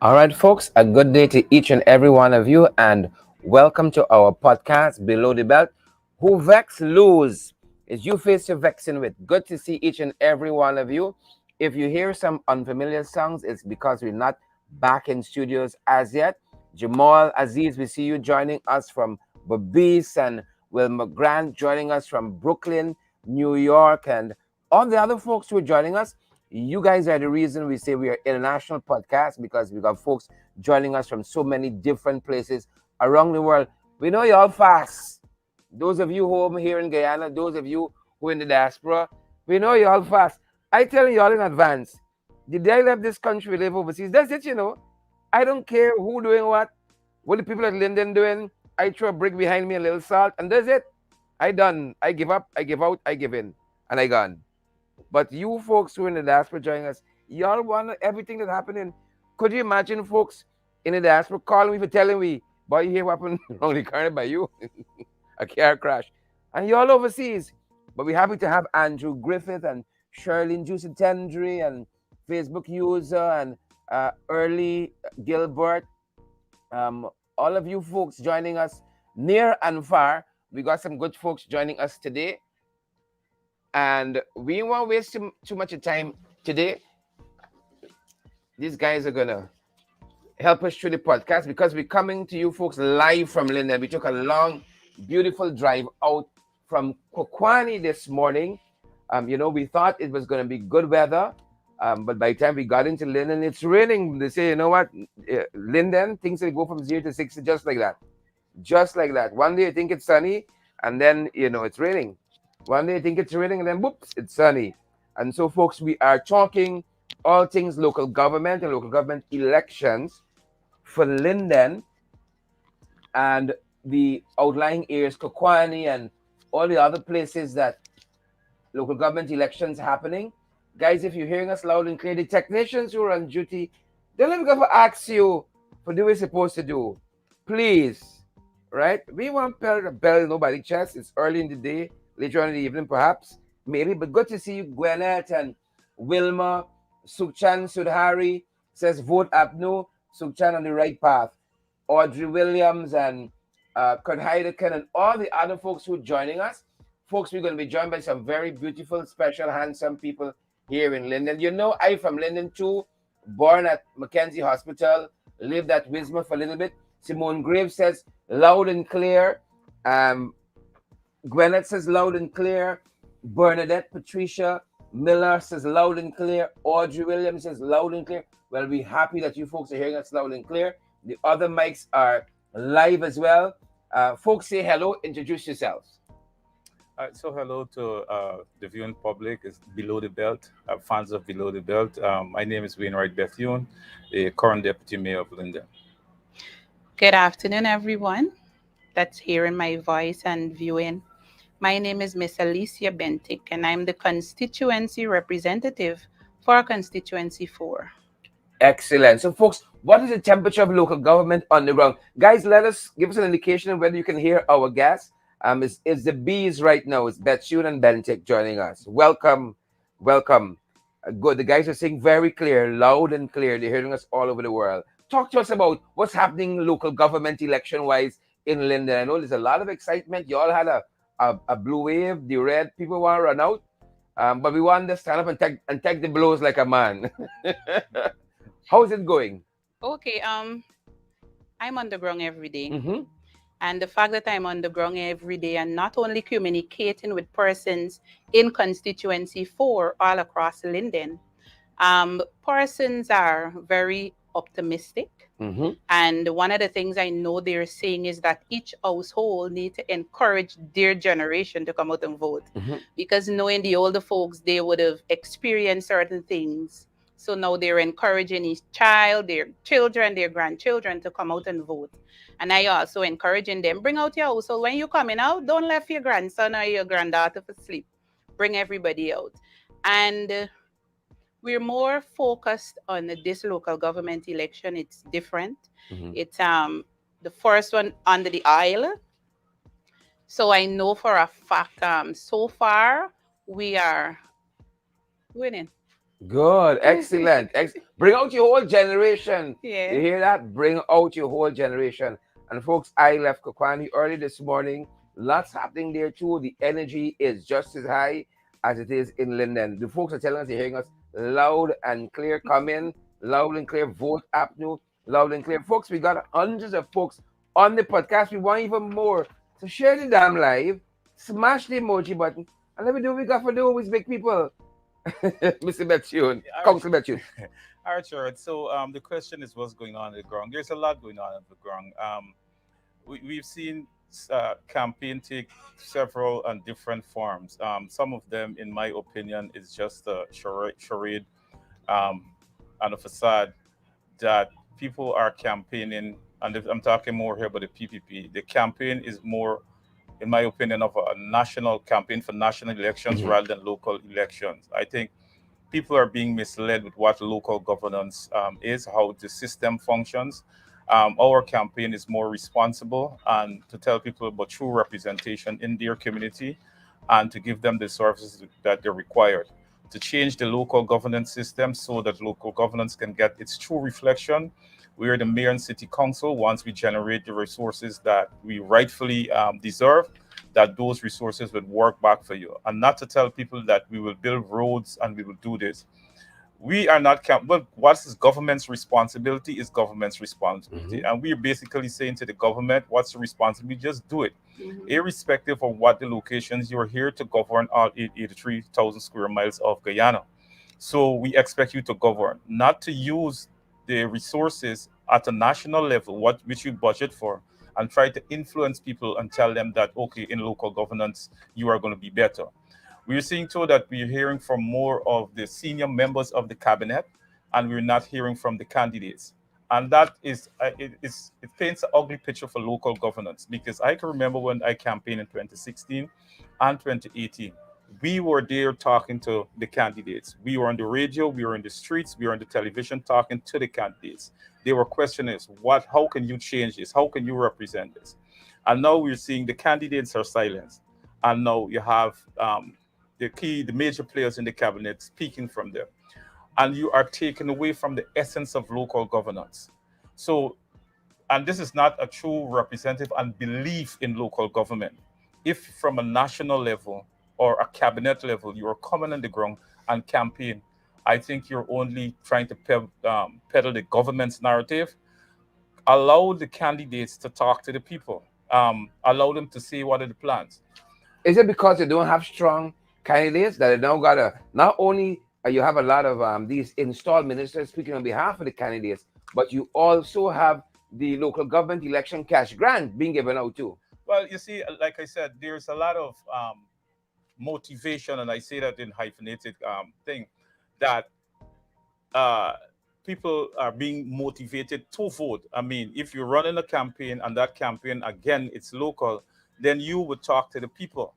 All right, folks, a good day to each and every one of you, and welcome to our podcast, Below the Belt. Who vex lose is you face your vexing with. Good to see each and every one of you. If you hear some unfamiliar songs, it's because we're not back in studios as yet. Jamal Aziz, we see you joining us from Babis, and Wilma Grant joining us from Brooklyn, New York, and all the other folks who are joining us. You guys are the reason we say we are international podcast because we got folks joining us from so many different places around the world. We know y'all fast. Those of you home here in Guyana, those of you who in the diaspora, we know y'all fast. I tell y'all in advance, the day I left this country, we live overseas. That's it. I don't care who doing what the people at Linden doing. I throw a brick behind me, a little salt, and that's it. I done. I give up, I give out, I give in, and I gone. But you folks who are in the diaspora joining us, y'all want everything that's happening. Could you imagine folks in the diaspora calling me for telling me, boy, you hear what happened wrong the car by you? A car crash. And y'all overseas. But we're happy to have Andrew Griffith and Sherlyn Juicy Tendry and Facebook user and Early Gilbert. Um, all of you folks joining us near and far. We got some good folks joining us today. And we won't waste too much of time today. These guys are gonna help us through the podcast because we're coming to you folks live from Linden. We took a long, beautiful drive out from Kokwani this morning. We thought it was gonna be good weather. But by the time we got into Linden, it's raining. They say, you know what, Linden, things will go from 0 to 60 just like that. Just like that. One day you think it's sunny, and then it's raining. One day you think it's raining, and then whoops, it's sunny. And so, folks, we are talking all things local government and local government elections for Linden and the outlying areas, Kokwani and all the other places that local government elections happening. Guys, if you're hearing us loud and clear, the technicians who are on duty, they're not going to ask you for do what you're supposed to do. Please, right? We want to bell nobody's chest. It's early in the day, later on in the evening, perhaps, maybe. But good to see you, Gwinnett and Wilma, Sukchan Sudhari says vote Abnu, Sukchan on the right path. Audrey Williams and Kurt Heidecken and all the other folks who are joining us. Folks, we're going to be joined by some very beautiful, special, handsome people here in Linden. You know, I'm from Linden too, born at Mackenzie Hospital, lived at Wismar for a little bit. Simone Graves says loud and clear. Um, Gwyneth says loud and clear. Bernadette Patricia Miller says loud and clear. Audrey Williams says loud and clear. Well, we're happy that you folks are hearing us loud and clear. The other mics are live as well. Folks, say hello, introduce yourselves. So hello to the viewing public. It's Below the Belt, fans of Below the Belt. My name is Wainwright Bethune, the current deputy mayor of Linden. Good afternoon, everyone that's hearing my voice and viewing. My name is Miss Alicia Bentic, and I'm the constituency representative for Constituency 4. Excellent. So, folks, what is the temperature of local government on the ground? Guys, give us an indication of whether you can hear our guests. It's the bees right now. It's Bethune and Bentic joining us. Welcome, welcome. Good. The guys are saying very clear, loud and clear. They're hearing us all over the world. Talk to us about what's happening local government election-wise in Linden. I know there's a lot of excitement. You all had a blue wave, the red. People want to run out. But we want to stand up and take the blows like a man. How is it going? Okay, I'm on the ground every day. Mm-hmm. And the fact that I'm on the ground every day and not only communicating with persons in Constituency 4 all across Linden, persons are very optimistic. Mm-hmm. And one of the things I know they're saying is that each household need to encourage their generation to come out and vote. Mm-hmm. Because knowing the older folks, they would have experienced certain things. So now they're encouraging each child, their children, their grandchildren to come out and vote. And I also encouraging them, bring out your household. When you're coming out, don't leave your grandson or your granddaughter for sleep. Bring everybody out. And we're more focused on this local government election. It's different. Mm-hmm. It's the first one under the aisle. So I know for a fact, so far we are winning. Good, excellent. Bring out your whole generation. You Yeah. hear that? Bring out your whole generation. And folks, I left Kokwani early this morning. Lots happening there too. The energy is just as high as it is in Linden. The folks are telling us they're hearing us loud and clear. Come in, loud and clear. Vote Avenue, loud and clear. Folks, we got hundreds of folks on the podcast. We want even more. So share the damn live, smash the emoji button, and let me do what we got for do with big people. Mr. Betune, Council Betune. All right, sure. So the question is what's going on the ground. There's a lot going on the ground. We've seen campaign take several and different forms. Some of them, in my opinion, is just a charade um, and a facade that people are campaigning. And I'm talking more here about the PPP. The campaign is more, in my opinion, of a national campaign for national elections Mhm. rather than local elections. I think people are being misled with what local governance is, how the system functions. Our campaign is more responsible and to tell people about true representation in their community and to give them the services that they're required. To change the local governance system so that local governance can get its true reflection. We are the mayor and city council. Once we generate the resources that we rightfully deserve, that those resources would work back for you, and not to tell people that we will build roads and we will do this. We are not well, what is government's responsibility is government's responsibility, Mhm. and we're basically saying to the government, what's the responsibility? Just do it, Mhm. irrespective of what the locations. You're here to govern all 83,000 square miles of Guyana, so we expect you to govern, not to use the resources at a national level, what which you budget for, and try to influence people and tell them that okay, in local governance you are going to be better. We're seeing too that we're hearing from more of the senior members of the cabinet, and we're not hearing from the candidates. And that is, it paints an ugly picture for local governance because I can remember when I campaigned in 2016 and 2018. We were there talking to the candidates. We were on the radio, we were in the streets, we were on the television talking to the candidates. They were questioning us, what, how can you change this? How can you represent this? And now we're seeing the candidates are silenced. And now you have the major players in the cabinet speaking from there. And you are taken away from the essence of local governance. So, and this is not a true representative and belief in local government. If from a national level or a cabinet level you are coming on the ground and campaign, I think you're only trying to peddle the government's narrative. Allow the candidates to talk to the people. Allow them to say what are the plans. Is it because you don't have strong candidates that you now gotta not only you have a lot of these installed ministers speaking on behalf of the candidates, but you also have the local government election cash grant being given out too. Well, you see, like I said, there's a lot of motivation, and I say that in hyphenated thing, that uh, people are being motivated to vote. I mean, if you're running a campaign and that campaign, again, it's local, then you would talk to the people.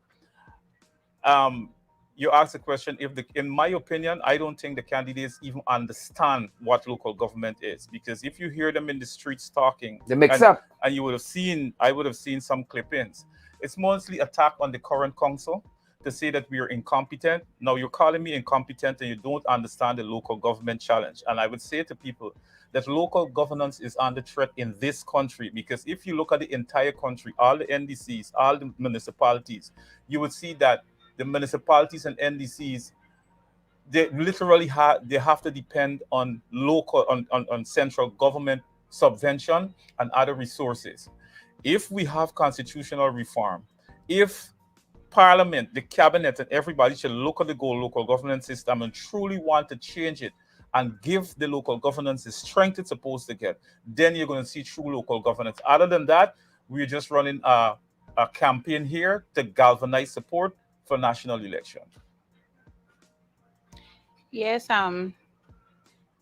Um, you asked the question if in my opinion, I don't think the candidates even understand what local government is because if you hear them in the streets talking, The mix and up. you would have seen, I would have seen some clip-ins. It's mostly attack on the current council to say that we are incompetent. Now you're calling me incompetent and you don't understand the local government challenge. And I would say to people that local governance is under threat in this country because if you look at the entire country, all the NDCs, all the municipalities, you would see that the municipalities and NDCs, they literally have to depend on local on central government subvention and other resources. If we have constitutional reform, if parliament, the cabinet, and everybody should look at the goal local governance system and truly want to change it and give the local governance the strength it's supposed to get, then you're going to see true local governance. Other than that, we're just running a campaign here to galvanize support for national election. Yes,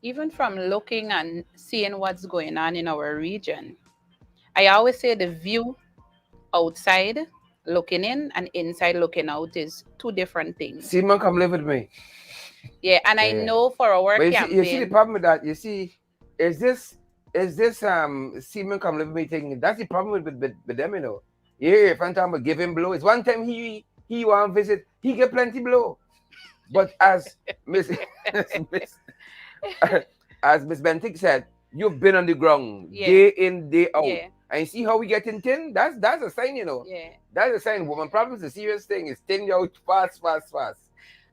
even from looking and seeing what's going on in our region, I always say the view outside looking in and inside looking out is two different things. Simon, come live with me. Yeah, and Yeah, I yeah. know for our But you see the campaign, problem with that. You see, is this Simon come live with me thing? That's the problem with them, you know. Yeah, if I'm talking about give him blow, it's one time he want visit, he get plenty blow. But as Miss Miss as Miss Bentic said, you've been on the ground Yeah, day in, day out. yeah, And you see how we getting thin? That's a sign, you know. yeah. That's a sign. Woman problems is a serious thing. It's thin you out fast, fast, fast.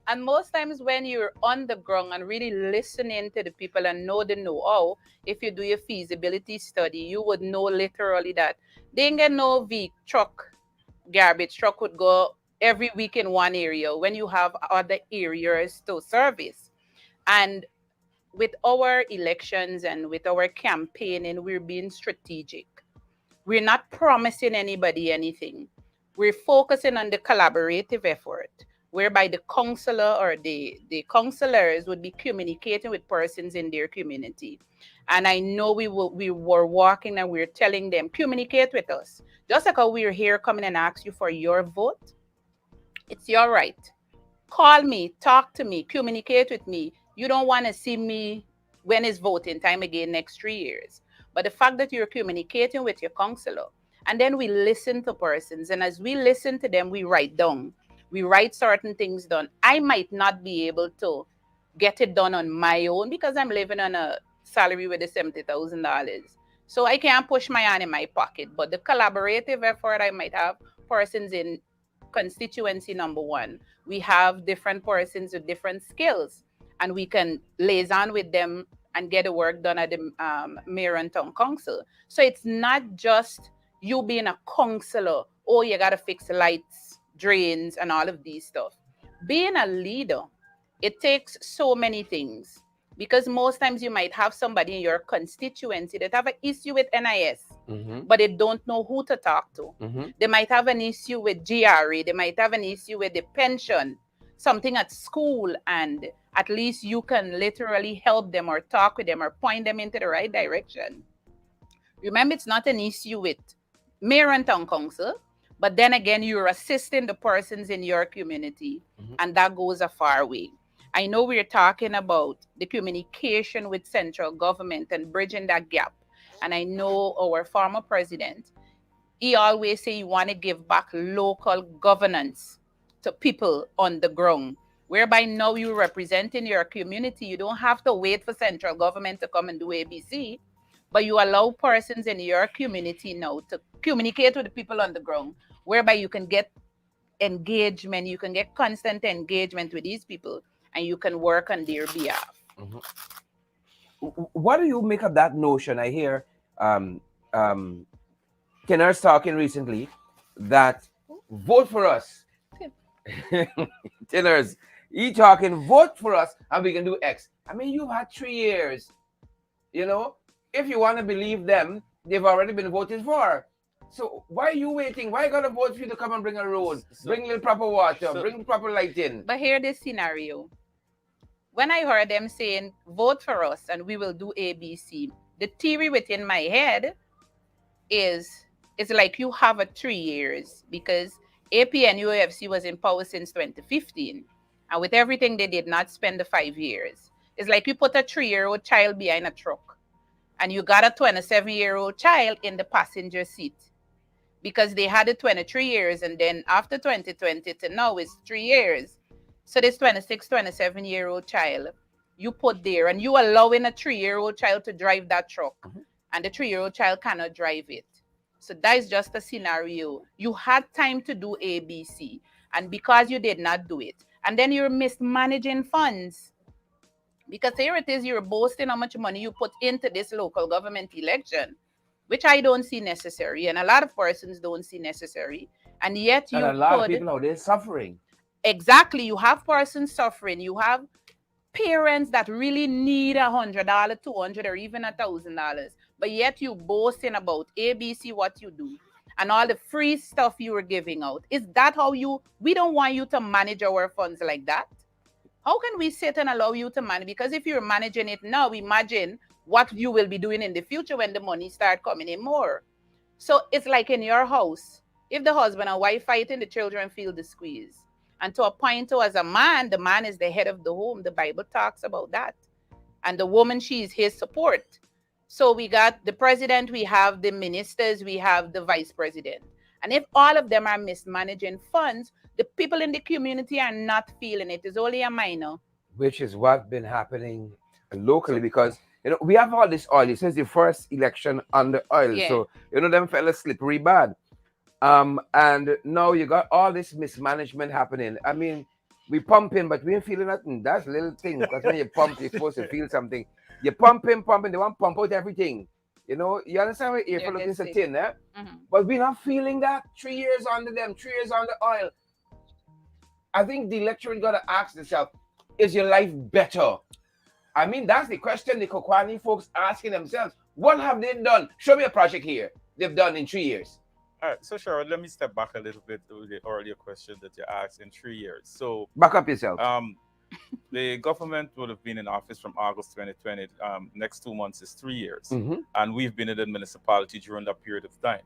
And most times when you're on the ground and really listening to the people and know the know-how, if you do your feasibility study, you would know literally that they ain't get no truck, garbage truck would go every week in one area when you have other areas to service. And with our elections and with our campaigning, we're being strategic. We're not promising anybody anything. We're focusing on the collaborative effort, whereby the counselor or the counselors would be communicating with persons in their community. And I know we were walking and we're telling them, communicate with us. Just like how we're here coming and ask you for your vote, it's your right. Call me, talk to me, communicate with me. You don't want to see me when it's voting time again next 3 years. But the fact that you're communicating with your counselor, and then we listen to persons, and as we listen to them, we write down. We write certain things down. I might not be able to get it done on my own because I'm living on a salary with the $70,000. So I can't push my hand in my pocket. But the collaborative effort, I might have persons in constituency number one. We have different persons with different skills, and we can liaison with them and get the work done at the mayor and town council. So it's not just you being a counselor. Oh, you gotta fix lights, drains, and all of these stuff. Being a leader, it takes so many things, because most times you might have somebody in your constituency that have an issue with NIS, Mm-hmm. but they don't know who to talk to. Mm-hmm. They might have an issue with GRA, they might have an issue with the pension, something at school, and at least you can literally help them or talk with them or point them into the right direction. Remember, it's not an issue with mayor and town council, but then again, you're assisting the persons in your community, Mm-hmm. and that goes a far way. I know we're talking about the communication with central government and bridging that gap. And I know our former president, he always say you want to give back local governance to people on the ground. Whereby now you representing your community, you don't have to wait for central government to come and do ABC, but you allow persons in your community now to communicate with the people on the ground, whereby you can get engagement, you can get constant engagement with these people, and you can work on their behalf. Mm-hmm. What do you make of that notion? I hear um, um, Tinners talking recently that vote for us. Tinners, he talking vote for us and we can do X. I mean, you've had 3 years. You know, if you want to believe them, they've already been voted for. So why are you waiting? Why gotta vote for you to come and bring a road, bring the proper water, bring the proper lighting? But here this scenario. When I heard them saying, vote for us and we will do ABC, the theory within my head is it's like you have a 3 years, because AP and UAFC was in power since 2015. And with everything, they did not spend the 5 years. It's like you put a 3-year-old child behind a truck and you got a 27-year-old child in the passenger seat, because they had it 23 years, and then after 2020 to now it's 3 years. So this 26, 27-year-old child you put there, and you allowing a 3-year-old child to drive that truck, and the 3-year-old child cannot drive it. So that is just a scenario. You had time to do ABC, and because you did not do it, and then you're mismanaging funds. Because here it is, you're boasting how much money you put into this local government election, which I don't see necessary, and a lot of persons don't see necessary. And yet And you a lot of could, people out there suffering. exactly, you have persons suffering. You have parents that really need $100, 200, or even $1,000, but yet you boasting about ABC, what you do, and all the free stuff you were giving out. Is that how you? We don't want you to manage our funds like that. How can we sit and allow you to manage? Because if you're managing it now, imagine what you will be doing in the future when the money start coming in more. So it's like in your house. If the husband and wife fighting, the children feel the squeeze. And to a point, too, as a man, the man is the head of the home. The Bible talks about that. And the woman, she is his support. So we got the president, we have the ministers, we have the vice president. And if all of them are mismanaging funds, The people in the community are not feeling it. It's only a minor. which is what been happening locally, So because we have all this oil. Since the first election on the oil, Yeah. so them fellas slippery bad. And now you got all this mismanagement happening. I mean, we pumping, but we ain't feeling nothing. That's little thing, because when you pump, you're supposed to feel something. You pumping, they want to pump out everything. You understand what if You you're looking get at the sick. tin, eh? Hmm. But we're not feeling that. 3 years under them, 3 years on the oil. I think the electorate got to ask themselves, is your life better? I mean, that's the question the Kokwani folks asking themselves. What have they done? Show me a project here they've done in 3 years. all right, so Cheryl, let me step back a little bit to the earlier question that you asked in 3 years. So Back up yourself. um, the government would have been in office from August 2020. Next 2 months is 3 years, Mm-hmm. and we've been in the municipality during that period of time.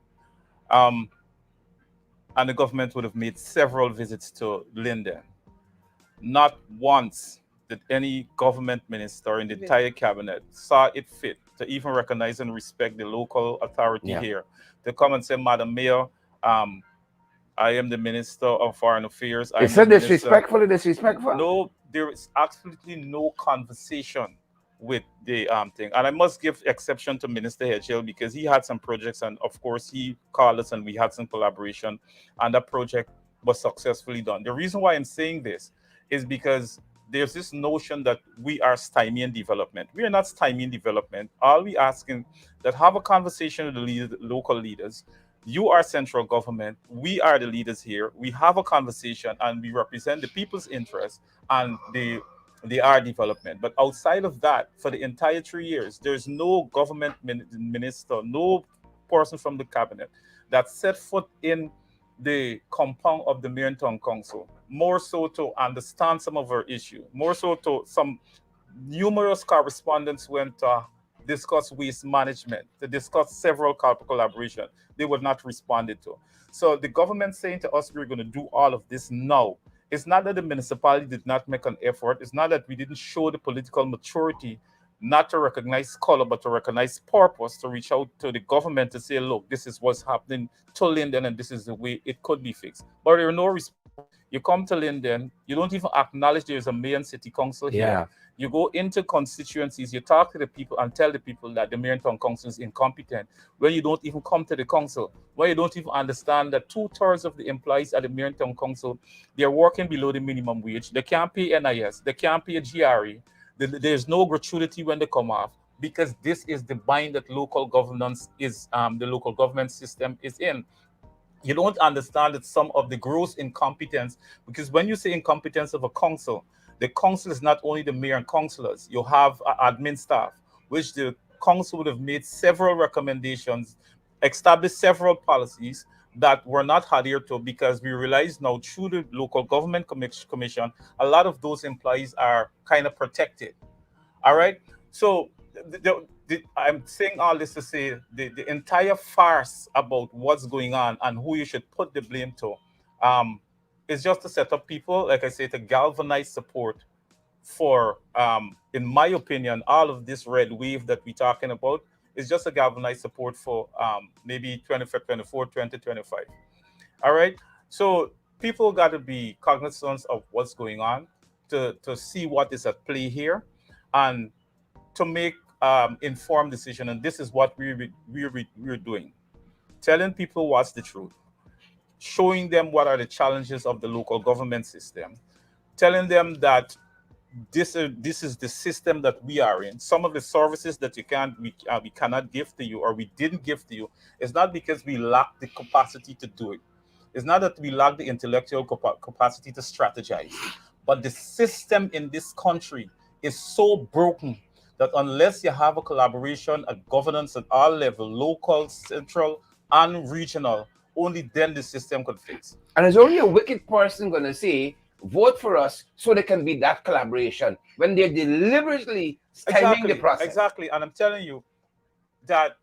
Um, and the government would have made several visits to Linden. Not once did any government minister in the entire cabinet saw it fit to even recognize and respect the local authority Yeah. here, to come and say, Madam Mayor, um, I am the Minister of Foreign Affairs. It's I'm so the Minister. disrespectful. No, there is absolutely no conversation with the thing. And I must give exception to Minister Hedgel, because he had some projects, and of course he called us and we had some collaboration, and that project was successfully done. The reason why I'm saying this is because there's this notion that we are stymieing development. We are not stymieing development. All we asking that have a conversation with the local leaders. You are central government. We are the leaders here. We have a conversation and we represent the people's interests and the our development. But outside of that, for the entire 3 years, there's no government minister, no person from the cabinet that set foot in the compound of the Mayor Town Council, more so to understand some of our issue, more so to some numerous correspondents went to discuss waste management, to discuss several collaboration. They were not responded to. So the government saying to us, we're going to do all of this now. It's not that the municipality did not make an effort. It's not that we didn't show the political maturity not to recognize color, but to recognize purpose, to reach out to the government to say, look, this is what's happening to Linden and this is the way it could be fixed. But there are no response. You come to Linden, you don't even acknowledge there's a mayor and city council here. Yeah. You go into constituencies, you talk to the people and tell the people that the mayor and town council is incompetent, when you don't even come to the council, when you don't even understand that 2/3 of the employees at the mayor and town council, they're working below the minimum wage. They can't pay NIS, they can't pay GRE. There's no gratuity when they come off, because this is the bind that local governance is, the local government system is in. You don't understand that some of the gross incompetence, because when you say incompetence of a council, the council is not only the mayor and councillors. You have admin staff, which the council would have made several recommendations, established several policies that were not adhered to, because we realize now through the local government commission, a lot of those employees are kind of protected. All right. So I'm saying all this to say the entire farce about what's going on and who you should put the blame to, um, is just to set up people, like I say, to galvanize support for, in my opinion, all of this red wave that we're talking about is just a galvanized support for, maybe 2024, 2025. All right. So people got to be cognizant of what's going on, to see what is at play here, and to make informed decision. And this is what we're doing, telling people what's the truth, showing them what are the challenges of the local government system, telling them that this is the system that we are in. Some of the services that we cannot give to you, or we didn't give to you, is not because we lack the capacity to do it. It's not that we lack the intellectual capacity to strategize, but the system in this country is so broken that unless you have a collaboration, a governance at all level, local, central, and regional, only then the system could fix. And there's only a wicked person going to say, vote for us so there can be that collaboration, when they're deliberately stymieing the Exactly, process. exactly. And I'm telling you that,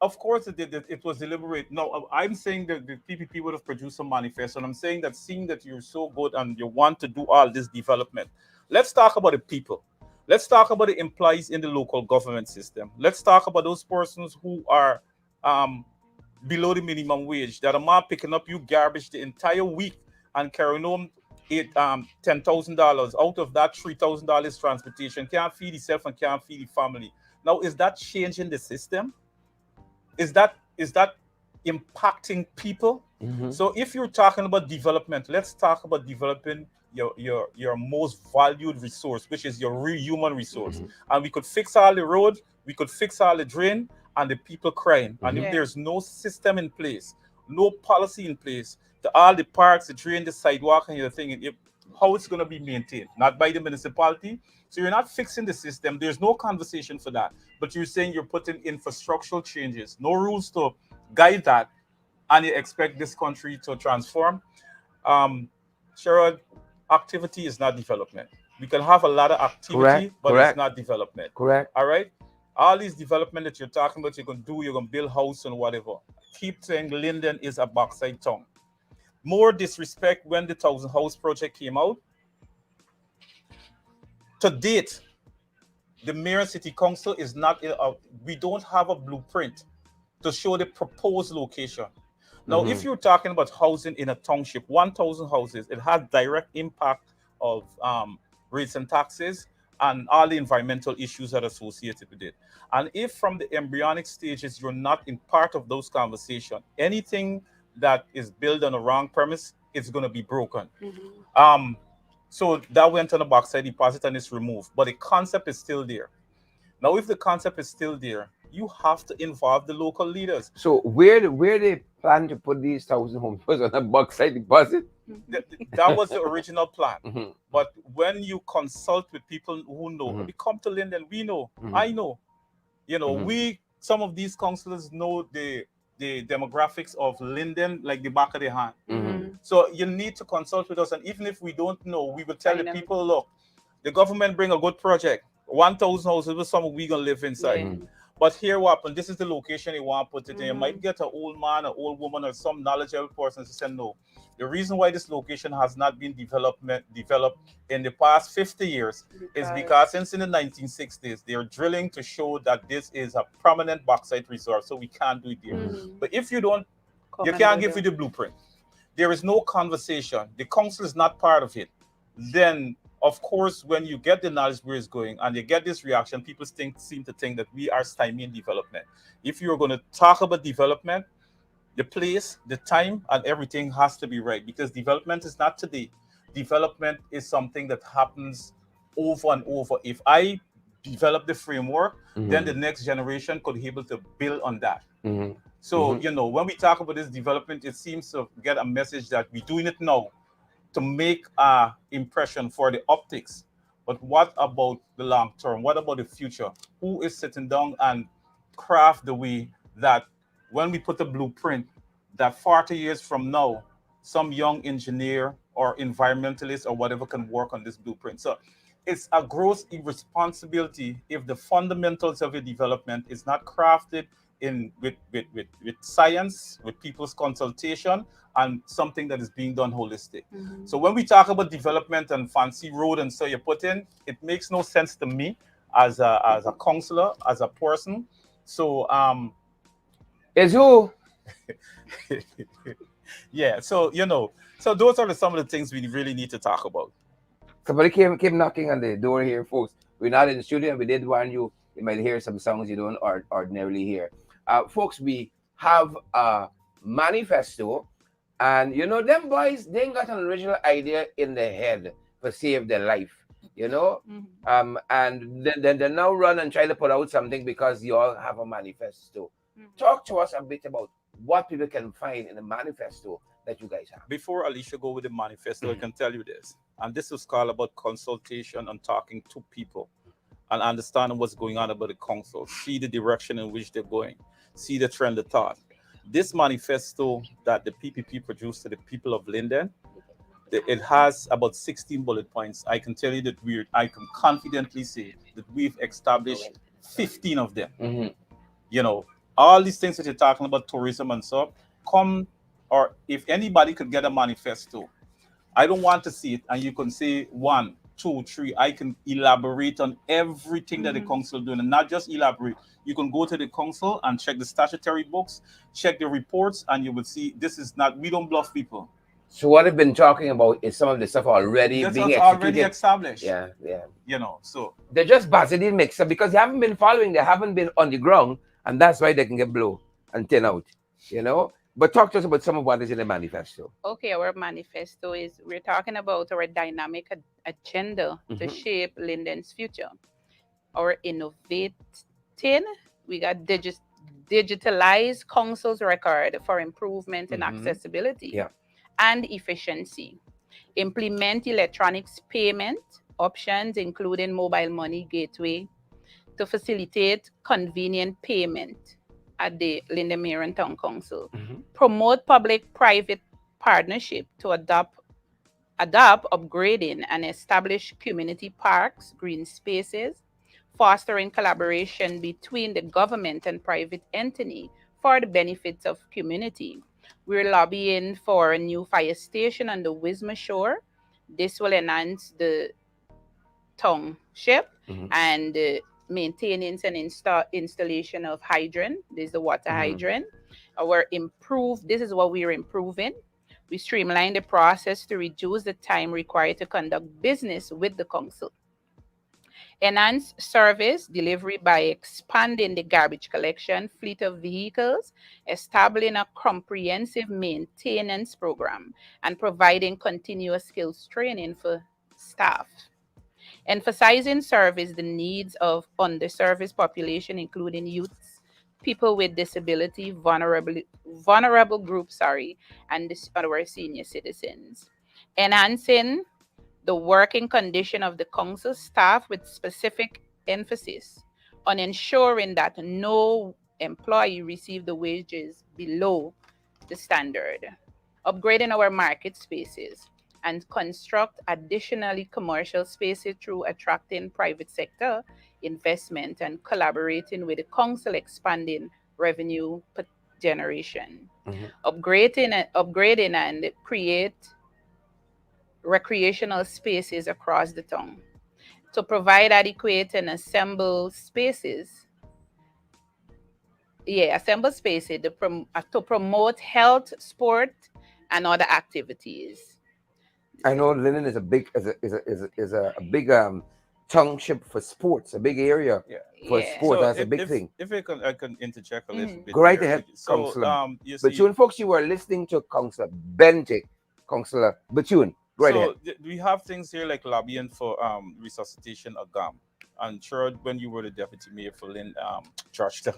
of course, it was deliberate. No, I'm saying that the PPP would have produced a manifesto, and I'm saying that, seeing that you're so good and you want to do all this development, let's talk about the people. Let's talk about the employees in the local government system. Let's talk about those persons who are, um, below the minimum wage. That a man picking up you garbage the entire week and carrying home $10,000. Out of that, $3,000 transportation, can't feed himself and can't feed the family. Now, is that changing the system? Is that impacting people? Mm-hmm. So if you're talking about development, let's talk about developing your most valued resource, which is your real human resource. Mm-hmm. And we could fix all the road, we could fix all the drain, and the people crying. And if Yeah. there's no system in place, no policy in place, to all the parks, the drain, the sidewalk, and your thing, how it's going to be maintained? Not by the municipality. So you're not fixing the system. There's no conversation for that. But you're saying you're putting infrastructural changes, no rules to guide that, and you expect this country to transform. Um, Sherrod, activity is not development. We can have a lot of Correct. activity, but it's Correct. not development. Correct. All right? All these development that you're talking about, you're gonna build house and whatever. Keep saying Linden is a bauxite town. More disrespect when the Thousand House project came out. To date, the mayor and city council is not we don't have a blueprint to show the proposed location. Now, Mm-hmm. if you're talking about housing in a township, 1,000 houses, it has direct impact of rates and taxes and all the environmental issues that are associated with it. And if from the embryonic stages you're not in part of those conversations, anything that is built on a wrong premise is going to be broken. Mhm. Um, so that went on a backside deposit and it's removed, but the concept is still there. Now, if the concept is still there, you have to involve the local leaders. So where they plan to put these 1,000 homes was on a bauxite deposit? Mhm. That was the original plan. Mm-hmm. But when you consult with people who know, Mm-hmm. we come to Linden, we know, Mm-hmm. I know, Mm-hmm. some of these councillors know the demographics of Linden like the back of their hand. Mm-hmm. Mhm. So you need to consult with us, and even if we don't know, we will tell the Find out. people, look, the government bring a good project, 1,000 houses, with some we gonna live inside. Yeah. Mm-hmm. But here what happened, this is the location you want to put it in. You might Mhm. get an old man, an old woman, or some knowledgeable person to say no. The reason why this location has not been developed in the past 50 years is because since in the 1960s, they're drilling to show that this is a prominent bauxite reserve, so we can't do it there. Mm-hmm. Mhm. But if you don't, Come you and can't do give you the. the blueprint. There is no conversation. The council is not part of it. Then, of course, when you get the knowledge where it's going and you get this reaction, people seem to think that we are stymieing development. If you're going to talk about development, the place, the time, and everything has to be right because development is not today. Development is something that happens over and over. If I develop the framework, then Mm-hmm. the next generation could be able to build on that. Mm-hmm. So, Mm-hmm. when we talk about this development, it seems to get a message that we're doing it now to make a impression for the optics. But what about the long term? What about the future? Who is sitting down and craft the way that when we put a blueprint, that 40 years from now, some young engineer or environmentalist or whatever can work on this blueprint. So it's a gross irresponsibility if the fundamentals of a development is not crafted in with science, with people's consultation, and something that is being done holistic. Mhm. So when we talk about development and fancy road and so you put in, it makes no sense to me as a counselor, as a person. So It's who? yeah, so so those are some of the things we really need to talk about. Somebody came knocking on the door here, folks. We're not in the studio, and we did warn you. You might hear some songs you don't ordinarily hear. Folks, we have a manifesto, and them boys, they ain't got an original idea in their head for save their life. Mhm. And then they now run and try to put out something because you all have a manifesto. Mhm. Talk to us a bit about what people can find in the manifesto that you guys have. Before Alicia go with the manifesto, I can tell you this, and this is called about consultation and talking to people and understanding what's going on about the council, see the direction in which they're going, see the trend of thought. This manifesto that the PPP produced to the people of Linden, it has about 16 bullet points. I can tell you that I can confidently say that we've established 15 of them. Mm-hmm. You know, all these things that you're talking about, tourism and so, come, or if anybody could get a manifesto, I don't want to see it, and you can say one, two, three, I can elaborate on everything that the council doing, and not just elaborate. You can go to the council and check the statutory books, check the reports, and you will see this is not. We don't bluff people. So what I've been talking about is some of the stuff already That's being what's already executed. established. Yeah, yeah. So They're just Brazilian mixer because they haven't been following, they haven't been on the ground, and that's why they can get blow and tin out. But talk to us about some of what is in the manifesto. Okay, our manifesto is we're talking about our dynamic agenda to shape Linden's future. Our innovating, we got digitalized council's record for improvement in accessibility Yeah. and efficiency. Implement electronics payment options, including mobile money gateway, to facilitate convenient payment at the Linden Mayor and Town Council. Promote public-private partnership to adopt, upgrading, and establish community parks, green spaces, fostering collaboration between the government and private entity for the benefits of community. We're lobbying for a new fire station on the Wisma Shore. This will enhance the township and maintenance and installation of hydrant. This is the water hydrant. This is what we're improving. We streamline the process to reduce the time required to conduct business with the council. Enhance service delivery by expanding the garbage collection fleet of vehicles, establishing a comprehensive maintenance program, and providing continuous skills training for staff. Emphasizing service the needs of underserviced population, including youths, people with disability, vulnerable groups, and our senior citizens. Enhancing the working condition of the council staff with specific emphasis on ensuring that no employee receive the wages below the standard. Upgrading our market spaces and construct additionally commercial spaces through attracting private sector investment and collaborating with the council expanding revenue generation. Upgrading and create recreational spaces across the town to provide adequate and assemble spaces. Assemble spaces to promote health, sport, and other activities. I know Linden is a big is a big township for sports, a big area for sports. That's a big thing. If I can interject a little bit. Go right here. ahead, So, Councillor you see, Bethune. Folks, you are listening to Councillor Bentic, Councillor Bethune. Go right ahead. we have things here like lobbying for resuscitation of GAM. I'm sure when you were the deputy mayor for Georgetown.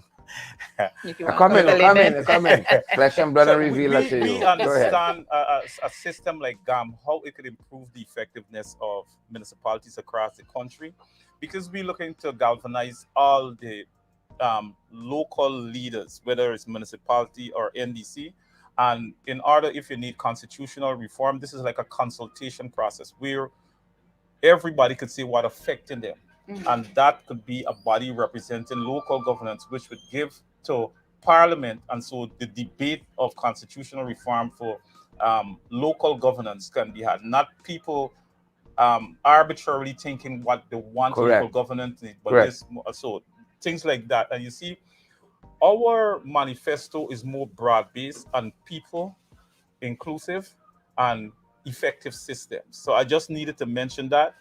Come in. Flesh and blood and reveal that to you. We understand a system like GAM, how it could improve the effectiveness of municipalities across the country, because we're looking to galvanize all the local leaders, whether it's municipality or NDC. And in order, if you need constitutional reform, this is like a consultation process where everybody could see what affecting them. And that could be a body representing local governance, which would give to parliament. And so the debate of constitutional reform for local governance can be had, not people arbitrarily thinking what they want local governance need, but this, so things like that. And you see, our manifesto is more broad-based and people inclusive and effective systems. So I just needed to mention that.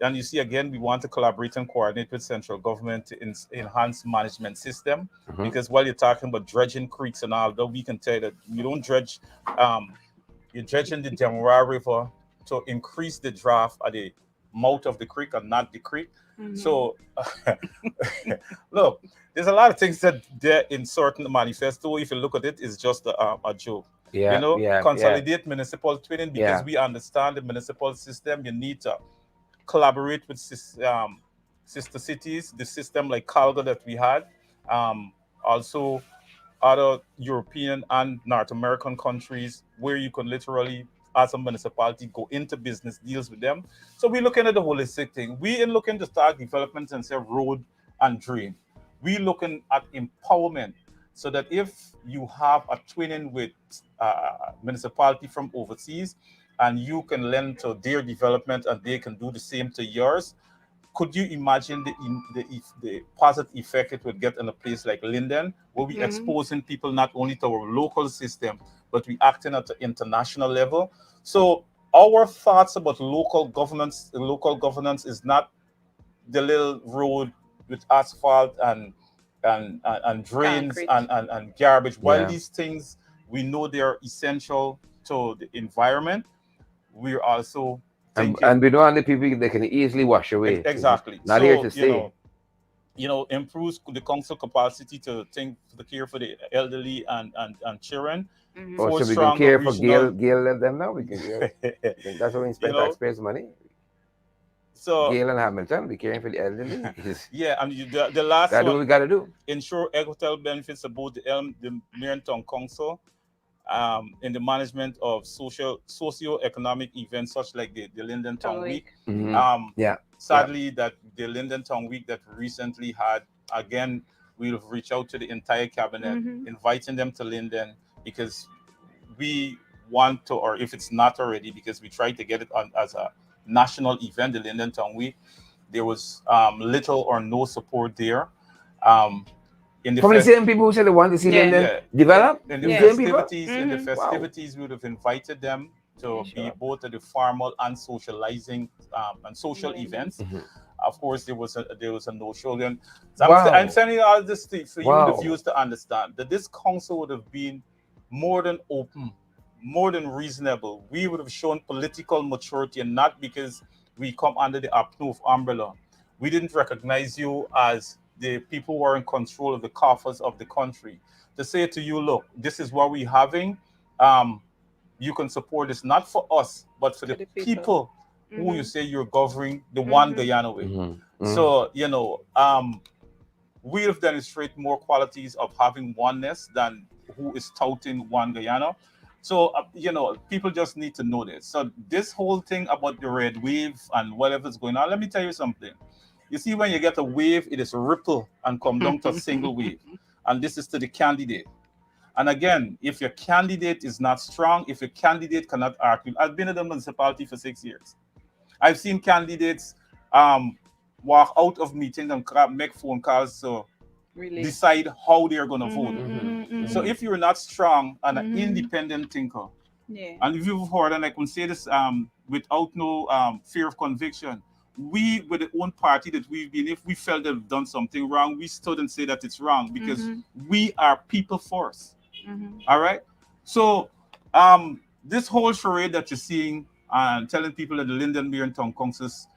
And you see, again, we want to collaborate and coordinate with central government to enhance management system. Because while you're talking about dredging creeks and all that, we can tell you that you don't dredge, you're dredging the Demerara River to increase the draft at the mouth of the creek and not the creek. So, look, there's a lot of things that they're in certain manifesto. If you look at it, it's just a joke. Consolidate municipal twinning, because we understand the municipal system. You need to collaborate with sister cities, the system like Calgary that we had, also other European and North American countries where you can literally, as a municipality, go into business deals with them. So we're looking at the holistic thing. We ain't looking to start development and say road and drain. We're looking at empowerment, so that if you have a twinning with municipality from overseas, and you can lend to their development and they can do the same to yours, could you imagine the positive effect it would get in a place like Linden, where we Mhm. exposing people not only to our local system, but we acting at the international level? So our thoughts about local governance is not the little road with asphalt and drains Concrete. and garbage. While Yeah. these things we know they are essential to the environment, we're also thinking And we don't want the people they can easily wash away. It's exactly. not here So to stay. improves the council capacity to think the care for the elderly and children. Mhm. Oh, For so we can stronger care for regional, Gail let them now. We can that's how we you spend know. taxpayers' money. So Gail and Hamilton, be caring for the elderly. yeah, and the last Gotta do what one, we gotta do. ensure equitable benefits about the Maritime Council in the management of socio-economic events such like the Linden Tongue Town Week. week. Hmm. Um, Yeah. Yeah. Sadly, that the Linden Town Week that we recently had, again, we'll reach out to the entire cabinet, Mhm. inviting them to Linden because we want to, or if it's not already, because we tried to get it on as a national event, the Linden Town Week. There was little or no support there. Um, in the From the fest, same people who said they want to see Yeah. Linden yeah, develop, in the the Yeah. same people. festivities, Mhm. Wow. we would have invited them Yeah. to be Sure. both at the formal and socializing and social Linden. events. Mhm. Of course, there was a no show. And so I'm Wow. sending all this for you, the Wow. viewers, to understand that this council would have been more than open, more than reasonable. We would have shown political maturity, and not because we come under the APNUF umbrella. We didn't recognize you as the people who are in control of the coffers of the country. To say to you, look, this is what we're having. Um, you can support this not for us, but for For the the people. people who you Mhm. say you're governing the one Mhm. Guyana way. Hmm. Hmm. So, we have demonstrated more qualities of having oneness than who is touting one Guyana. So, people just need to know this. So, this whole thing about the red wave and whatever's going on, let me tell you something. You see, when you get a wave, it is ripple and come down to a single wave. And this is to the candidate. And again, if your candidate is not strong, if your candidate cannot argue, I've been in the municipality for 6 years. I've seen candidates um, walk out of meetings and make phone calls to Really. decide how they're going to vote. Mhm. Hmm. Mhm. So Mhm. if you're not strong and an Mhm. independent thinker, Yeah. and if you've heard, and I can say this without no fear of conviction, we, with the own party that we've been, if we felt they've done something wrong, we stood and say that it's wrong because Mhm. we are people first. Mhm. All right. So this whole charade that you're seeing and telling people that the Linden Mayor and Town Council is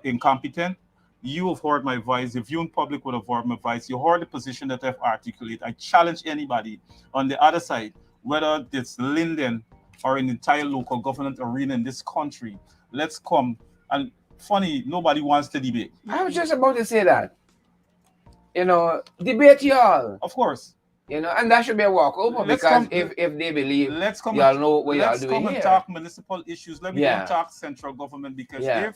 incompetent, you have heard my voice. The viewing public would have heard my voice. You heard the position that I've articulated. I challenge anybody on the other side, whether it's Linden or an entire local government arena in this country. Let's come. And funny, nobody wants to debate. I was just about to say that. Debate y'all. Of course. And that should be a walkover Let's because come. if they believe Let's come and y'all know what y'all let's doing come and here. talk municipal issues. Let me don't Yeah. talk central government, because Yeah.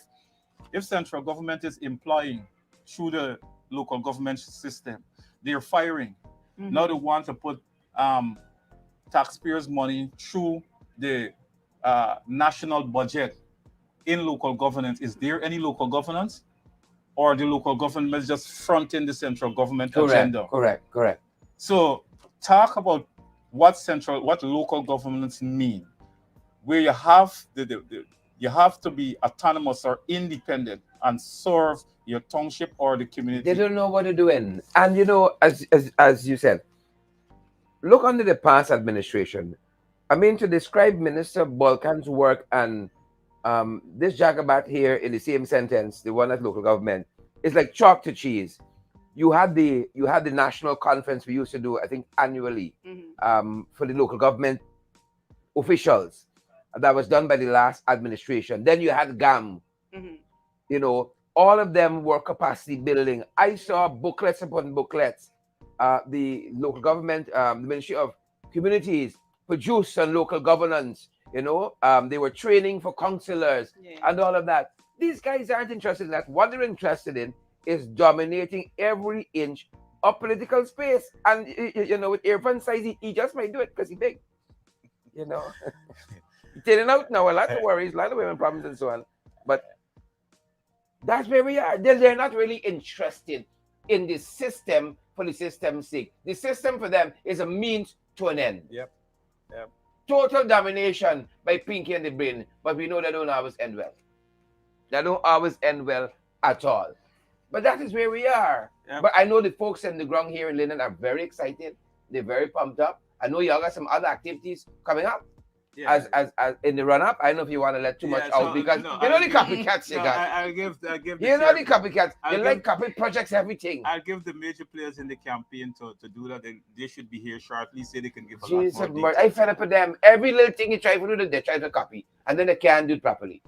if central government is employing through the local government system, they're firing. Now they Mhm. want to put um, taxpayers' money through the national budget in local governance. Is there any local governance, or the local government is just fronting the central government Correct. agenda? Correct. Correct. So talk about what local governments mean, where you have to be autonomous or independent and serve your township or the They community. don't know what they're doing. And as you said, look under the past administration. I mean, to describe Minister Balkan's work and this Jagabat here in the same sentence, the one at local government, is like chalk to cheese. You had the national conference we used to do, I think, annually, Mhm. for the local government officials. That was done by the last administration. Then you had GAM. Mhm. All of them were capacity building. I saw booklets upon booklets. The local government, the Ministry of Communities, produced on local governance. They were training for councillors Yeah. and all of that. These guys aren't interested in that. What they're interested in is dominating every inch of political space. And with Irfan size, he just might do it because he's big. You know. Turning out now, a lot of worries, a lot of women problems and so on. But that's where we are. They're not really interested in the system for the system's sake. The system for them is a means to an end. Yep. Yep. Total domination by Pinky and the Brain, but we know they don't always end well. They don't always end well at all. But that is where we are. Yep. But I know the folks on the ground here in Linden are very excited. They're very pumped up. I know y'all got some other activities coming up. Yeah. As in the run up. I don't know if you want to let too much Yeah, out so, because no, you know I'll the give- copycats you No, got. I'll give the You know the chair- copycats. They I'll like give- copy projects, everything. I'll give the major players in the campaign to do that. They should be here shortly, so they can give a Jesus, lot more I fed up with them. Every little thing you try to do, they try to copy, and then they can't do it properly.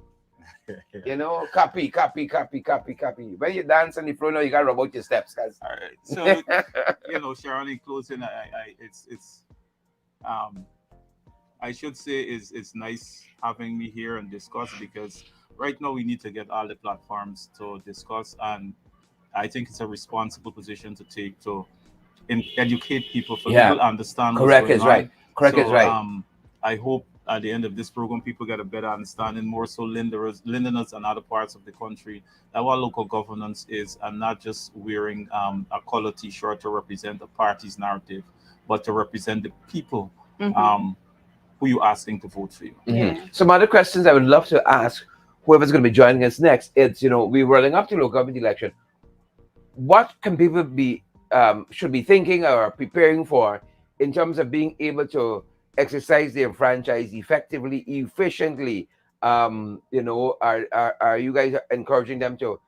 You know, copy. When you dance on the floor, now you gotta rub out your steps, guys. All right. So Sharon, in closing, it's I should say it's nice having me here and discuss because right now we need to get all the platforms to discuss, and I think it's a responsible position to take to educate people so Yeah. people understand Correct what's going is right. on. Correct is right. I hope at the end of this program, people get a better understanding, more so Londoners and other parts of the country, that what local governance is, and not just wearing a color T-shirt to represent the party's narrative, but to represent the people who you're asking to vote for you. Yeah. Some other questions I would love to ask whoever's going to be joining us next. It's we're rolling up to local government election. What can people be should be thinking or preparing for in terms of being able to exercise their franchise effectively, efficiently? Are you guys encouraging them to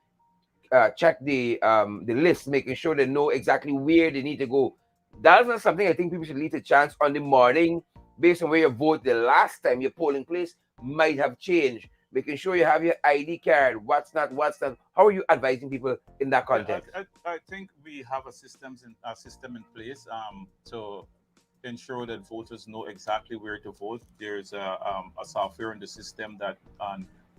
check the list, making sure they know exactly where they need to go? That's not something I think people should leave a chance on the morning based on where you vote the last time your polling place might have changed. Making sure you have your ID card, what's not. How are you advising people in that context? I think we have a system in place to ensure that voters know exactly where to vote. There's a software in the system that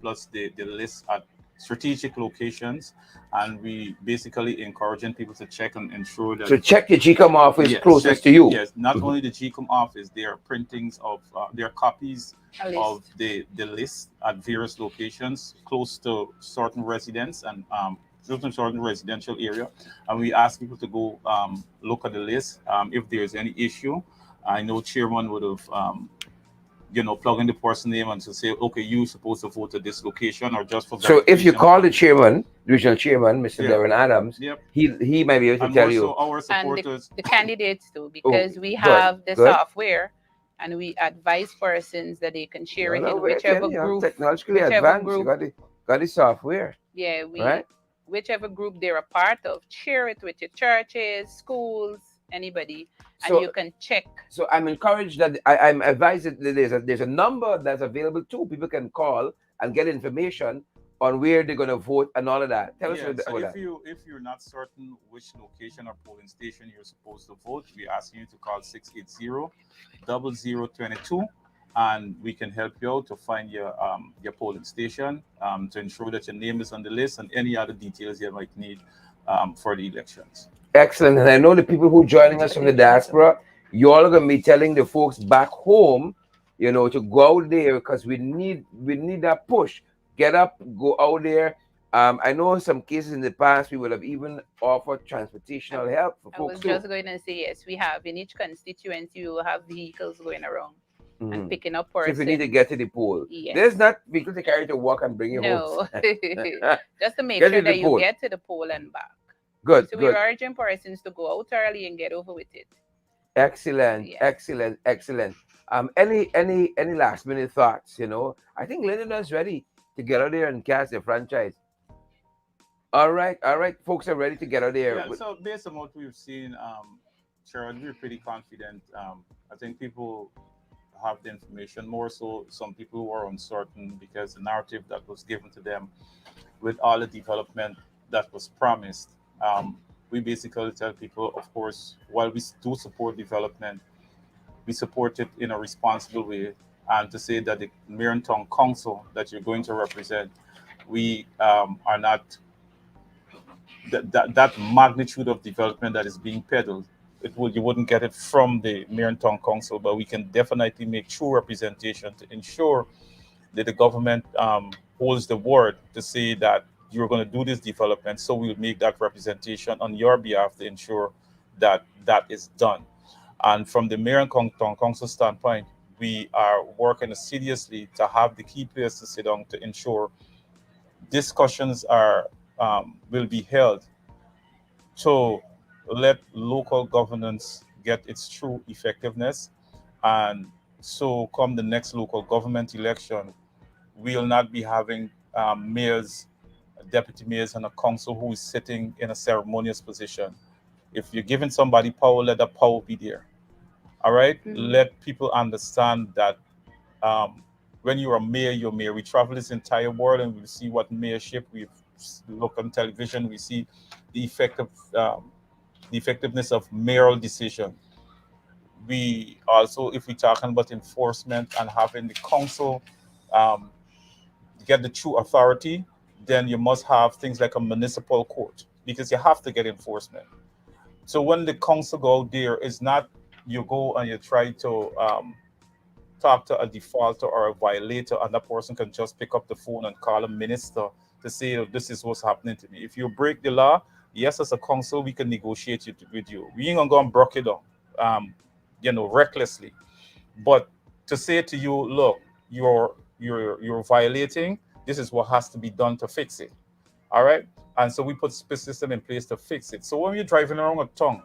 plus the list at strategic locations, and we basically encouraging people to check and ensure that. So check your GCOM office closest to you. Yes, not only the GCOM office, there are printings of there are copies A list. of the list at various locations close to certain residents and certain residential area, and we ask people to go look at the list if there's any issue. I know chairman would have plug in the person name and to say, okay, you're supposed to vote at this location or just for. So if you call the chairman, regional chairman, Mr. Yeah. Darren Adams, Yep. he might be able to And tell also you. our And supporters. the candidates too, because we good, have the good. software and we advise persons that they can share it in wait, whichever you're group. technologically whichever advanced. group. You got the software, Yeah, right? whichever group they're a part of, share it with your churches, schools, anybody, and So- you can check. So I'm encouraged that I'm advised that there's a number that's available too. People can call and get information on where they're going to vote and all of that. Tell us Yeah, about so that. if you're not certain which location or polling station you're supposed to vote, we ask you to call 680-0022, and we can help you out to find your polling station to ensure that your name is on the list and any other details you might need for the elections. Excellent. And I know the people who are joining us from the diaspora, you all are going to be telling the folks back home, to go out there because we need that push. Get up, go out there. I know in some cases in the past we would have even offered transportational help for I was folks too. just going to say, yes, we have in each constituency, you will have vehicles going around and picking up So if persons. you need to get to the pool, Yes. there's not vehicles to carry to work and bring you home. No, just to make Get to sure the that you poll. get to the poll and back. Good, So good. we're urging persons to go out early and get over with it. Excellent, Yeah. excellent, excellent. Any last minute thoughts? I think Linden is ready to get out there and cast their franchise. All right, folks are ready to get out there. Yeah, so based on what we've seen, Sharon, we're pretty confident. I think people have the information more so some people who are uncertain because the narrative that was given to them with all the development that was promised. We basically tell people, of course, while we do support development, we support it in a responsible way. And to say that the Mayor and Town Council that you're going to represent, we are not that magnitude of development that is being peddled you wouldn't get it from the mayor and town council, but we can definitely make true representation to ensure that the government holds the word to say that you're going to do this development. So we'll make that representation on your behalf to ensure that that is done. And from the mayor and town council standpoint, we are working assiduously to have the key players to sit down to ensure discussions are will be held to let local governance get its true effectiveness. And so, come the next local government election, we'll not be having mayors, deputy mayors, and a council who is sitting in a ceremonious position. If you're giving somebody power, let the power be there. All right? Let people understand that um, when you're a mayor, you're mayor. We travel this entire world and we see what mayorship. We look on television. We see the effective the effectiveness of mayoral decision. We also, if we're talking about enforcement and having the council um, get the true authority, then you must have things like a municipal court because you have to get enforcement. So when the council go out there, it's not you go and you try to talk to a defaulter or a violator, and that person can just pick up the phone and call a minister to say, "Oh, this is what's happening to me." If you break the law, yes, as a council, we can negotiate it with you. We ain't gonna go and broke it down, um, recklessly. But to say to you, look, you're violating. This is what has to be done to fix it. All right. And so we put system in place to fix it. So when you're driving around a tongue,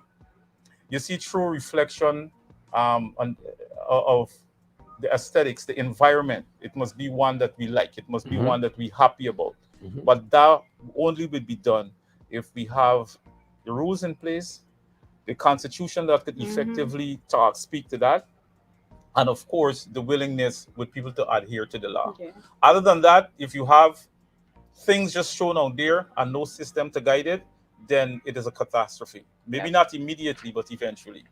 you see true reflection of the aesthetics, the environment. It must be one that we like. It must be Mm-hmm. one that we're happy about. Mm-hmm. But that only will be done if we have the rules in place, the constitution that could effectively speak to that, and of course the willingness with people to adhere to the law. Yeah. Other than that, if you have things just shown out there and no system to guide it, then it is a catastrophe. Maybe Yes. not immediately, but eventually.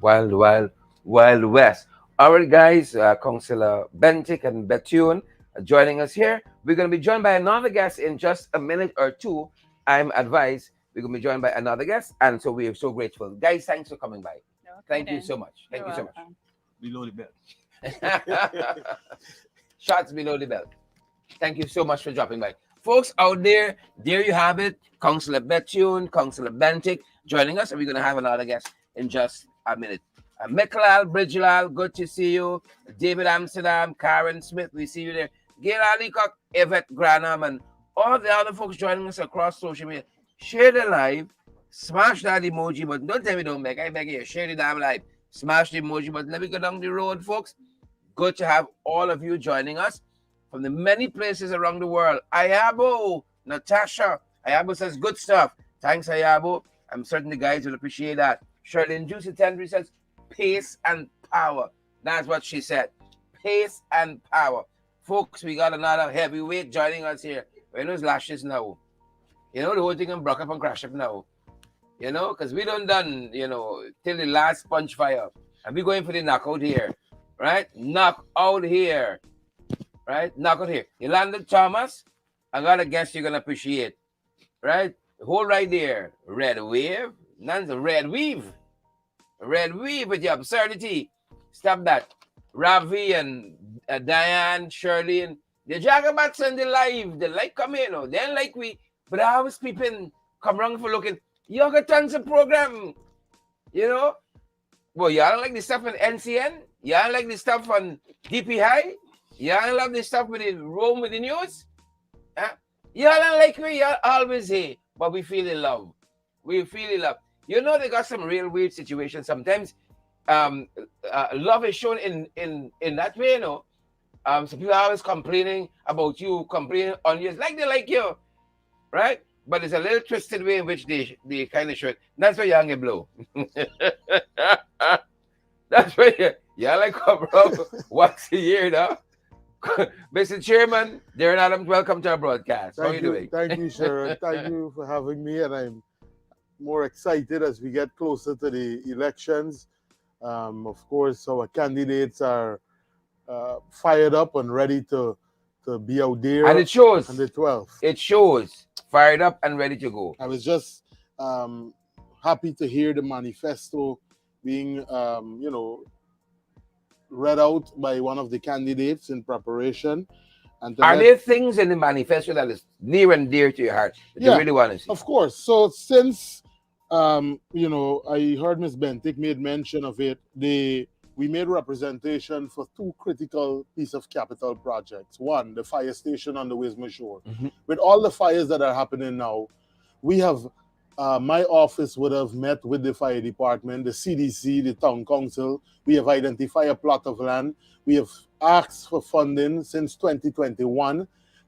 Wild, wild, wild west. All right, guys, Councillor Bentic and Bethune are joining us here. We're going to be joined by another guest in just a minute or two. I'm advised we're going to be joined by another guest, and so we are so grateful. Guys, thanks for coming by. Okay, Thank you then. so much. You're Thank you so much. welcome. Below the belt. Shots below the belt. Thank you so much for dropping by. Folks out there, there you have it. Councillor Bethune, Councillor Bentic joining us, and we're going to have another guest in just a minute. Mikalal, Bridgelal, good to see you. David Amsterdam, Karen Smith, we see you there. Gail Alicock, Yvette Granham, and all the other folks joining us across social media. Share the live, smash that emoji button. Don't tell me don't beg. I beg you, share the damn live. Smash the emoji button. Let me go down the road, folks. Good to have all of you joining us from the many places around the world. Ayabo, Natasha. Ayabo says good stuff. Thanks, Ayabo. I'm certain the guys will appreciate that. Shirley Juicy Tenry says pace and power. That's what she said. Pace and power. Folks, we got another heavyweight joining us here. When those lashes now? The whole thing can broke up and crash up now. Because we don't done, till the last punch fire. And we going for the knockout here. Right? Knock out here. Right? Knock out here. Yolanda Thomas, I got a guess you're going to appreciate. Right? Hold right there. Red wave. Nan's a red weave. Red weave with your absurdity. Stop that. Ravi and Diane, Shirley, and the Jagabats and the live. The like come in. They ain't like we. But I always people come around for looking. You got tons of program. Well, y'all don't like the stuff on NCN? Y'all don't like the stuff on DP High? Y'all don't love the stuff with the room with the news? Huh? Y'all don't like me? Y'all always here. But we feel in love. We feel in love. They got some real weird situations. Sometimes love is shown in that way, So people are always complaining about you, complaining on you. It's like they like you, right? But it's a little twisted way in which they kind of show it. That's why y'all get blow. That's why y'all like come around once a year now. Mr. Chairman, Darren Adams, welcome to our broadcast. How are you doing? Thank you, Sharon. Thank you for having me, and I'm more excited as we get closer to the elections. Of course, our candidates are fired up and ready to be out there. And it shows. On the 12th. It shows. Fired up and ready to go. I was just happy to hear the manifesto being, read out by one of the candidates in preparation. And to Are let, there things in the manifesto that is near and dear to your heart that you yeah, really want to see? of course. So since, I heard Ms. Bentic made mention of it, we made representation for two critical piece of capital projects. One, the fire station on the Wisma Shore. Mhm. With all the fires that are happening now, we have, my office would have met with the fire department, the CDC, the town council. We have identified a plot of land. We have asked for funding since 2021.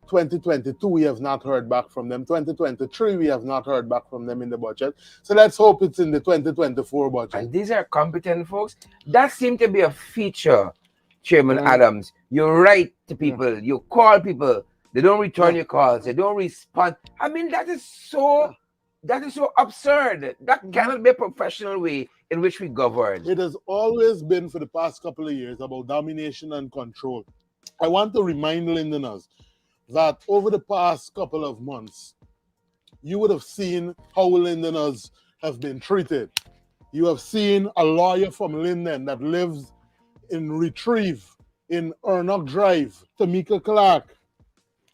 2022, we have not heard back from them. 2023, we have not heard back from them in the budget. So let's hope it's in the 2024 budget. And these are competent folks. That seemed to be a feature, Chairman Adams. You write to people, you call people, they don't return your calls, they don't respond. I mean, that is so absurd. That cannot be a professional way in which we govern. It has always been, for the past couple of years, about domination and control. I want to remind Lindeners that over the past couple of months, you would have seen how Lindeners have been treated. You have seen a lawyer from Linden that lives in Retrieve, in Ernok Drive, Tamika Clark,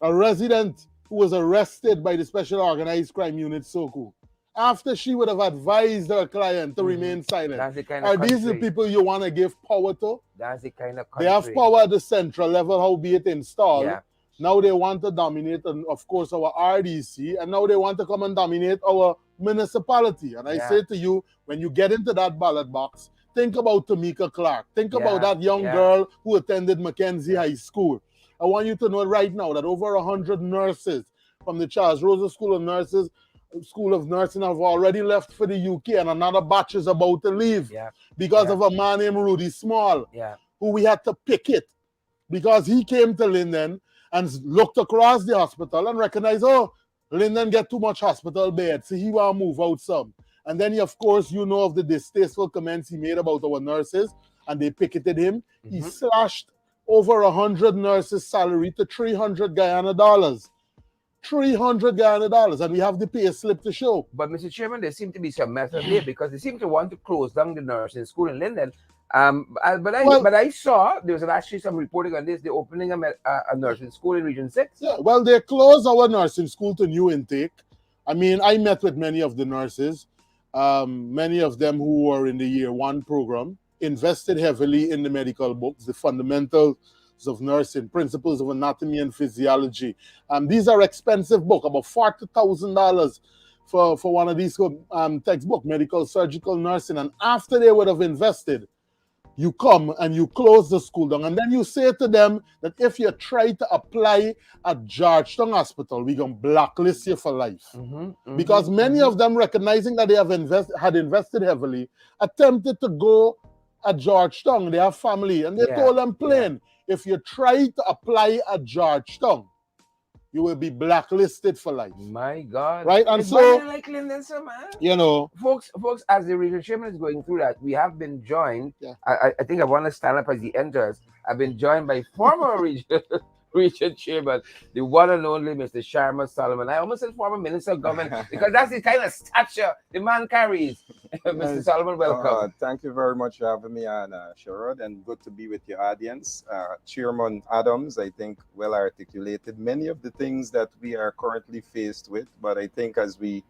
a resident who was arrested by the Special Organized Crime Unit, SOCO, after she would have advised her client to remain silent. That's the kind Are of these the country. people you want to give power to? That's the kind of They country. have power at the central level, howbeit installed. Yeah. Now they want to dominate, and of course, our RDC, and now they want to come and dominate our municipality. And I say to you, when you get into that ballot box, think about Tamika Clark. Think about that young girl who attended Mackenzie High School. I want you to know right now that over 100 nurses from the Charles Rosa School of Nursing have already left for the UK, and another batch is about to leave because of a man named Rudy Small, who we had to picket because he came to Linden and looked across the hospital and recognized, oh, Linden get too much hospital beds, so he want to move out some. And then, of course, you know of the distasteful comments he made about our nurses, and they picketed him. He slashed over 100 nurses' salary to $300 Guyana dollars. $300 Guyana dollars, and we have the pay slip to show. But Mr. Chairman, there seems to be some method here because they seem to want to close down the nursing school in Linden. But I saw there was actually some reporting on this. They're opening a nursing school in Region 6. Yeah, well, they closed our nursing school to new intake. I mean, I met with many of the nurses, many of them who were in the year one program, invested heavily in the medical books, the fundamentals of nursing, principles of anatomy and physiology. These are expensive books, about $40,000 for one of these textbook, medical, surgical nursing. And after they would have invested, you come and you close the school down, and then you say to them that if you try to apply at Georgetown Hospital, we're going to blacklist you for life. Because many of them, recognizing that they had invested heavily, attempted to go at Georgetown. They have family, and they told them plain, if you try to apply at Georgetown, you will be blacklisted for life. My God. Right? And it's so, like Linden, sir, man. You know, folks, as the regional chairman is going through that, we have been joined. I think I want to stand up as he enters. I've been joined by former regional chairman, the one and only Mr. Sharma Solomon. I almost said former minister of government because that's the kind of stature the man carries. Mr. Solomon, welcome. Thank you very much for having me on, Sherrod, and good to be with your audience. Chairman Adams, I think, well articulated many of the things that we are currently faced with, but I think as we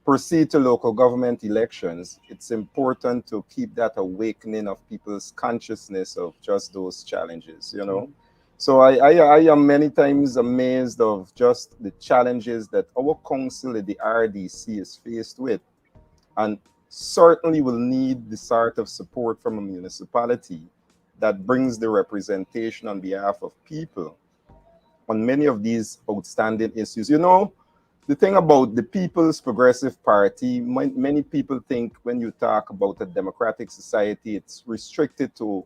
proceed to local government elections, it's important to keep that awakening of people's consciousness of just those challenges, you know. So I am many times amazed of just the challenges that our council at the RDC is faced with, and certainly will need the sort of support from a municipality that brings the representation on behalf of people on many of these outstanding issues. You know, the thing about the People's Progressive Party, many people think when you talk about a democratic society, it's restricted to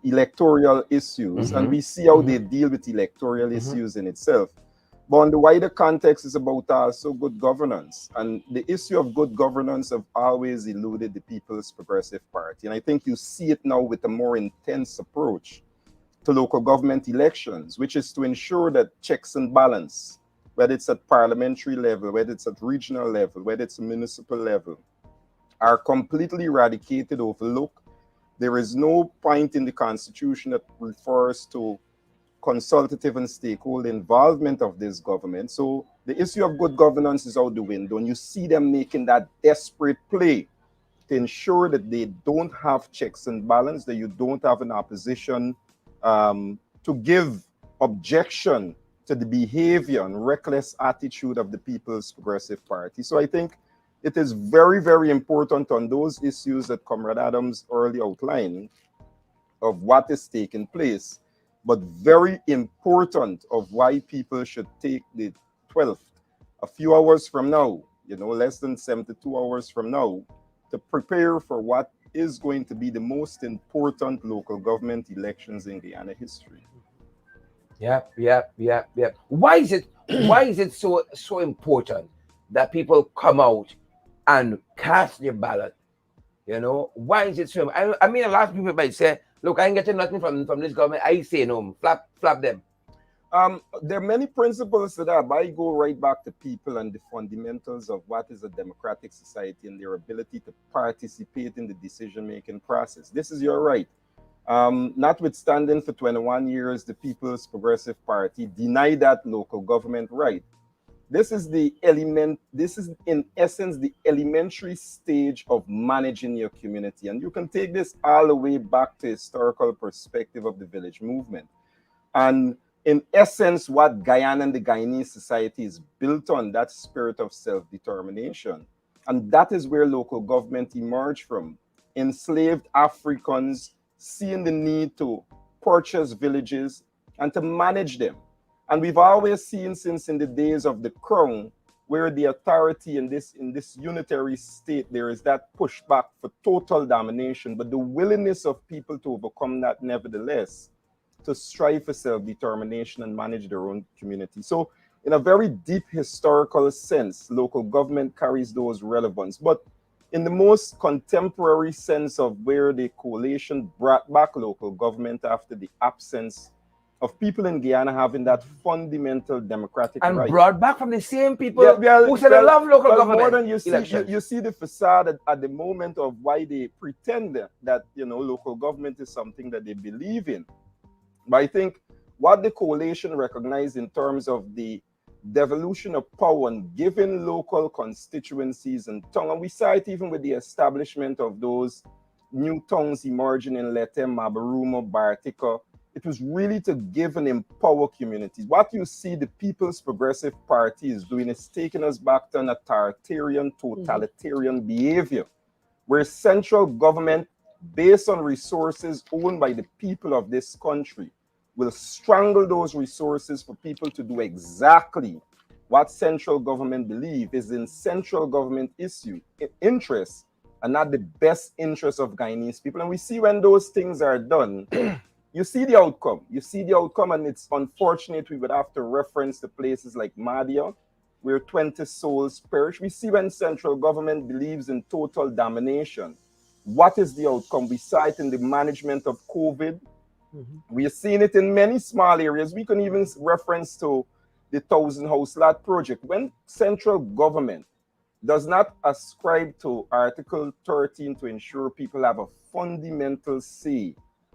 electoral issues, and we see how they deal with electoral issues in itself. But on the wider context, it's about also good governance. And the issue of good governance have always eluded the People's Progressive Party. And I think you see it now with a more intense approach to local government elections, which is to ensure that checks and balance, whether it's at parliamentary level, whether it's at regional level, whether it's a municipal level, are completely eradicated, overlooked. There is no point in the Constitution that refers to consultative and stakeholder involvement of this government. So the issue of good governance is out the window, and you see them making that desperate play to ensure that they don't have checks and balance, that you don't have an opposition to give objection to the behavior and reckless attitude of the People's Progressive Party. So I think it is very, very important on those issues that Comrade Adams early outlined of what is taking place, but very important of why people should take the 12th, a few hours from now, less than 72 hours from now, to prepare for what is going to be the most important local government elections in Guyana history. Yep. Why is it so important that people come out and cast their ballot? Why is it so? I mean, a lot of people might say, "Look, I ain't getting nothing from this government. I say no, flap them." There are many principles to that, but I go right back to people and the fundamentals of what is a democratic society and their ability to participate in the decision-making process. This is your right. Notwithstanding, for 21 years, the People's Progressive Party denied that local government right. This is in essence the elementary stage of managing your community. And you can take this all the way back to historical perspective of the village movement. And in essence, what Guyana and the Guyanese society is built on, that spirit of self-determination. And that is where local government emerged from. Enslaved Africans seeing the need to purchase villages and to manage them. And we've always seen since in the days of the crown, where the authority in this unitary state, there is that pushback for total domination, but the willingness of people to overcome that nevertheless, to strive for self-determination and manage their own community. So in a very deep historical sense, local government carries those relevance. But in the most contemporary sense of where the coalition brought back local government after the absence of people in Guyana having that fundamental democratic And right. brought back from the same people who said they love local government. More than you elections. see the facade at the moment of why they pretend that local government is something that they believe in. But I think what the coalition recognized in terms of the devolution of power and giving local constituencies and tongue, and we saw it even with the establishment of those new tongues emerging in Leyte, Mabarumo, Bartica. It was really to give and empower communities. What you see the People's Progressive Party is doing is taking us back to an authoritarian, totalitarian behavior, where central government, based on resources owned by the people of this country, will strangle those resources for people to do exactly what central government believe is in central government interests and not the best interest of Guyanese people. And we see when those things are done, you see the outcome. And it's unfortunate we would have to reference to places like Madia, where 20 souls perish. We see when central government believes in total domination. What is the outcome? We saw it in the management of COVID. We are seeing it in many small areas. We can even reference to the 1,000 house lot project. When central government does not ascribe to Article 13 to ensure people have a fundamental say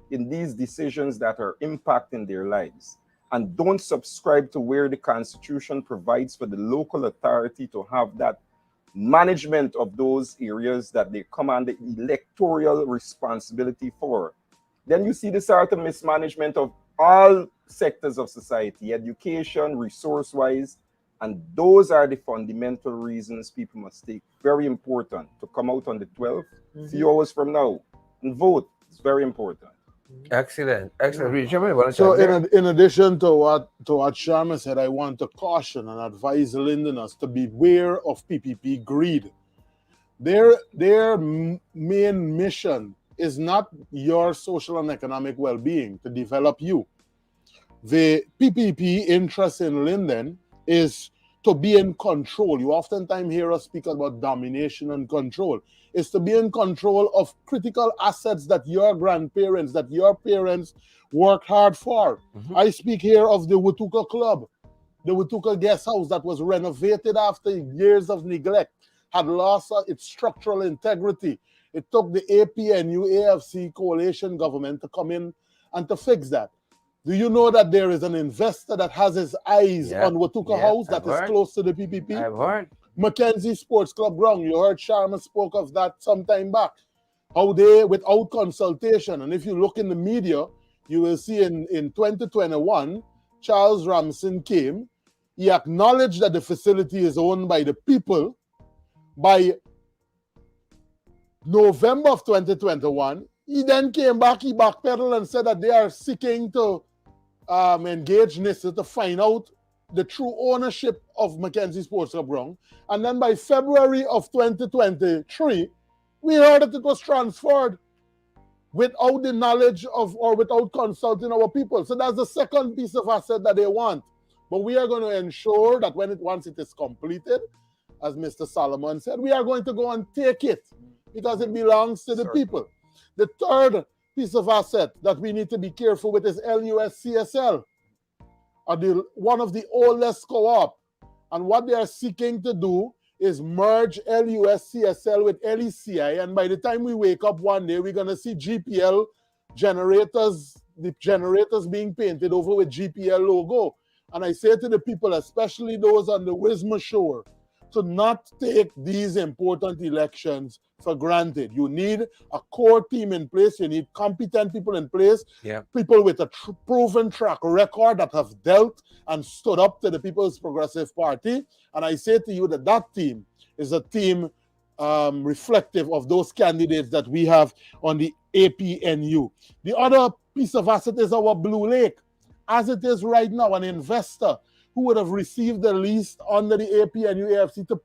in these decisions that are impacting their lives, and don't subscribe to where the Constitution provides for the local authority to have that management of those areas that they command the electoral responsibility for, then you see the sort of mismanagement of all sectors of society, education, resource-wise, and those are the fundamental reasons people must take very important to come out on the 12th, few hours from now, and vote. It's very important. Excellent. So in addition to what Sharma said, I want to caution and advise Londoners to beware of PPP greed. Their main mission is not your social and economic well-being, to develop you. The PPP interest in Linden is to be in control. You oftentimes hear us speak about domination and control. It's to be in control of critical assets that your grandparents, that your parents worked hard for. I speak here of the Watuka Club, the Watuka Guest House that was renovated after years of neglect. had lost its structural integrity. It took the APNU AFC coalition government to come in and to fix that. Do you know that there is an investor that has his eyes Yep. on Watuka Yep. House I've that is heard. close to the PPP? I've heard. Mackenzie Sports Club ground. You heard Sharma spoke of that some time back. How they, without consultation, and if you look in the media, you will see in 2021, Charles Ramson came. He acknowledged that the facility is owned by the people. By November of 2021, he then came back, he backpedaled and said that they are seeking to engage NISA to find out the true ownership of Mackenzie Sports Club ground. And then by February of 2023, we heard that it was transferred without the knowledge of or without consulting our people. So that's the second piece of asset that they want. But we are going to ensure that once it is completed, as Mr. Solomon said, we are going to go and take it because it belongs to the people. The third piece of asset that we need to be careful with is LUSCSL, one of the oldest co-op. And what they are seeking to do is merge LUSCSL with LECI. And by the time we wake up one day, we're going to see GPL generators, the generators being painted over with GPL logo. And I say to the people, especially those on the Wisma shore, to not take these important elections for granted. You need a core team in place. You need competent people in place. Yeah. People with a proven track record that have dealt and stood up to the People's Progressive Party. And I say to you that that team is a team reflective of those candidates that we have on the APNU. The other piece of asset is our Blue Lake. As it is right now, an investor who would have received the lease under the APNU AFC to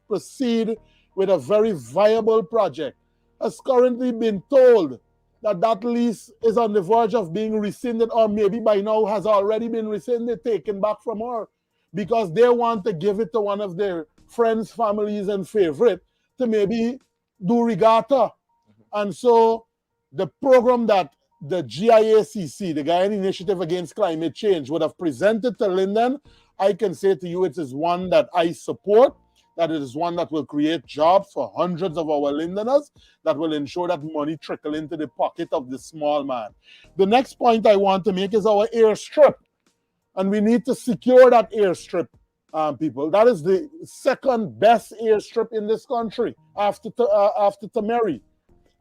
proceed with a very viable project has currently been told that that lease is on the verge of being rescinded, or maybe by now has already been rescinded, taken back from her, because they want to give it to one of their friends, families, and favorite to maybe do regatta. And so the program that the GIACC, the Guyana Initiative Against Climate Change, would have presented to Linden, I can say to you it is one that I support, that it is one that will create jobs for hundreds of our Lindeners, that will ensure that money trickle into the pocket of the small man. The next point I want to make is our airstrip. And we need to secure that airstrip, people. That is the second best airstrip in this country after Tamari.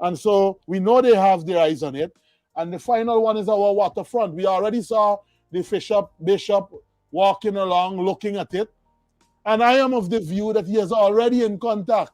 And so we know they have their eyes on it. And the final one is our waterfront. We already saw the bishop walking along, looking at it. And I am of the view that he is already in contact.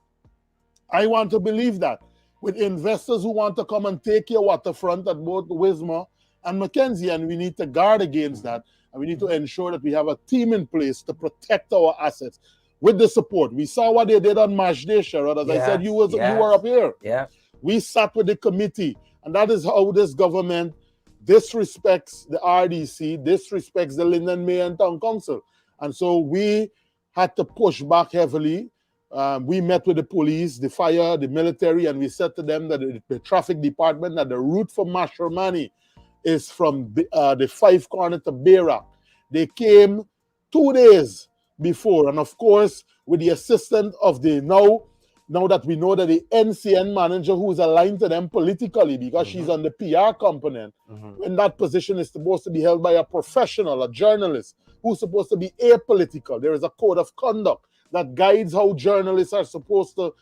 I want to believe that with investors who want to come and take your waterfront at both Wisma and Mackenzie. And we need to guard against that. And we need to ensure that we have a team in place to protect our assets with the support. We saw what they did on March Day, Sherrod. As I said, you were up here. Yeah. We sat with the committee, and that is how this government disrespects the RDC, disrespects the Linden Mayor and Town Council. And so we had to push back heavily. We met with the police, the fire, the military, and we said to them that the traffic department, that the route for Mashromani is from the Five Corner to Bayrock. They came 2 days before, and of course, with the assistance of the now that we know that the NCN manager who is aligned to them politically because she's on the PR component, when that position is supposed to be held by a professional, a journalist, who's supposed to be apolitical. There is a code of conduct that guides how journalists are supposed to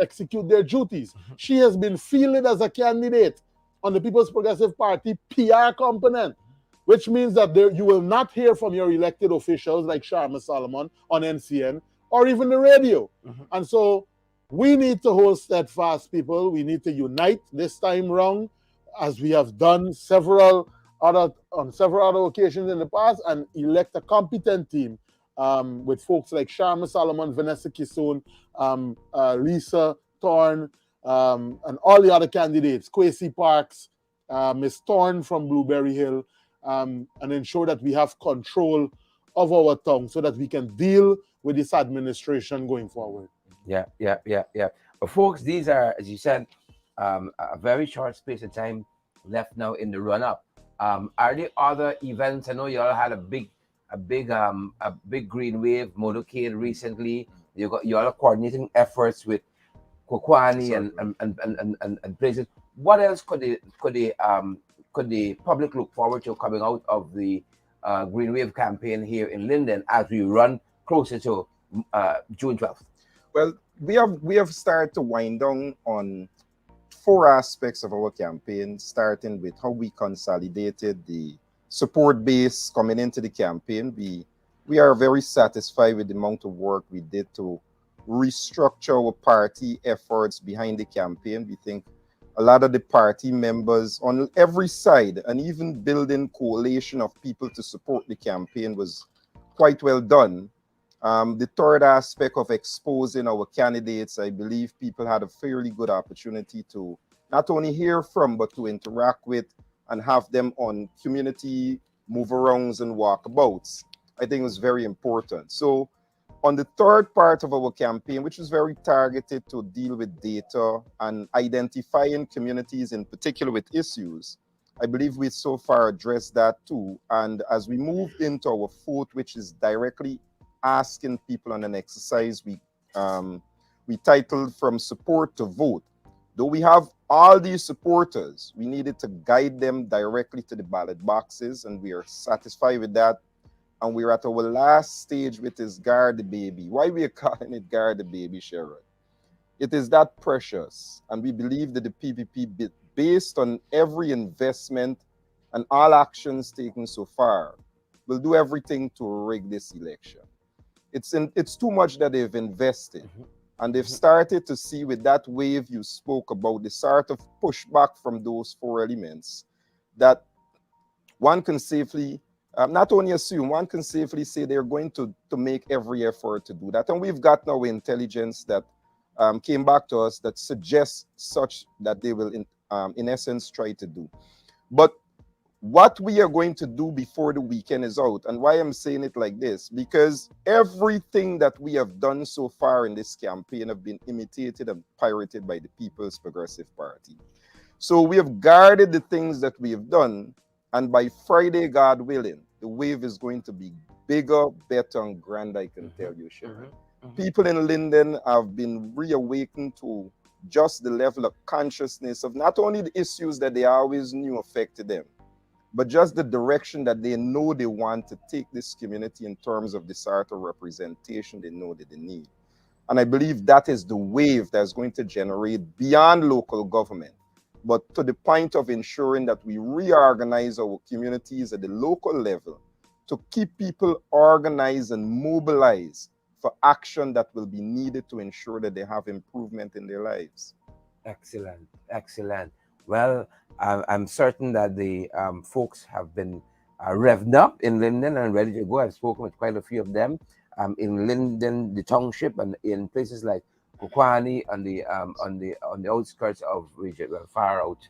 execute their duties. She has been fielded as a candidate on the People's Progressive Party PR component, which means that you will not hear from your elected officials like Sharma Solomon on NCN or even the radio. And so we need to hold steadfast, people. We need to unite this time round, as we have done on several other occasions in the past, and elect a competent team with folks like Sharma Solomon, Vanessa Kisoon, Lisa Thorne, and all the other candidates, Kwesi Parks, Ms. Thorne from Blueberry Hill, and ensure that we have control of our tongue so that we can deal with this administration going forward. Yeah. But folks, these are, as you said, a very short space of time left now in the run-up. Are there other events? I know you all had a big green wave motorcade recently. You are coordinating efforts with Kokwani Certainly. and places. What else could the public look forward to coming out of the Green Wave campaign here in Linden as we run closer to June 12th? Well, we have started to wind down on four aspects of our campaign, starting with how we consolidated the support base coming into the campaign. We are very satisfied with the amount of work we did to restructure our party efforts behind the campaign. We think a lot of the party members on every side and even building coalition of people to support the campaign was quite well done. The third aspect of exposing our candidates, I believe people had a fairly good opportunity to not only hear from, but to interact with and have them on community move-arounds and walkabouts. I think it was very important. So on the third part of our campaign, which was very targeted to deal with data and identifying communities in particular with issues, I believe we so far addressed that too. And as we moved into our fourth, which is directly asking people on an exercise we titled From Support to Vote. Though we have all these supporters, we needed to guide them directly to the ballot boxes, and we are satisfied with that. And we're at our last stage with this Guard the Baby. Why we are calling it Guard the Baby, Sherrod? It is that precious, and we believe that the PPP, based on every investment and all actions taken so far, will do everything to rig this election. It's too much that they've invested. And they've started to see with that wave you spoke about, the sort of pushback from those four elements, that one can safely, not only assume, one can safely say they're going to make every effort to do that. And we've got now intelligence that came back to us that suggests such that they will, in essence, try to do. But what we are going to do before the weekend is out, and why I'm saying it like this, because everything that we have done so far in this campaign have been imitated and pirated by the People's Progressive Party. So we have guarded the things that we have done, and by Friday, God willing, the wave is going to be bigger, better, and grand, I can tell you, Sharon. People in Linden have been reawakened to just the level of consciousness of not only the issues that they always knew affected them, but just the direction that they know they want to take this community in terms of the sort of representation they know that they need. And I believe that is the wave that's going to generate beyond local government, but to the point of ensuring that we reorganize our communities at the local level to keep people organized and mobilized for action that will be needed to ensure that they have improvement in their lives. Excellent, excellent. Well, I'm certain that the folks have been revved up in Linden and ready to go. I've spoken with quite a few of them in Linden, the township, and in places like Kokwani on the outskirts of region, well, far out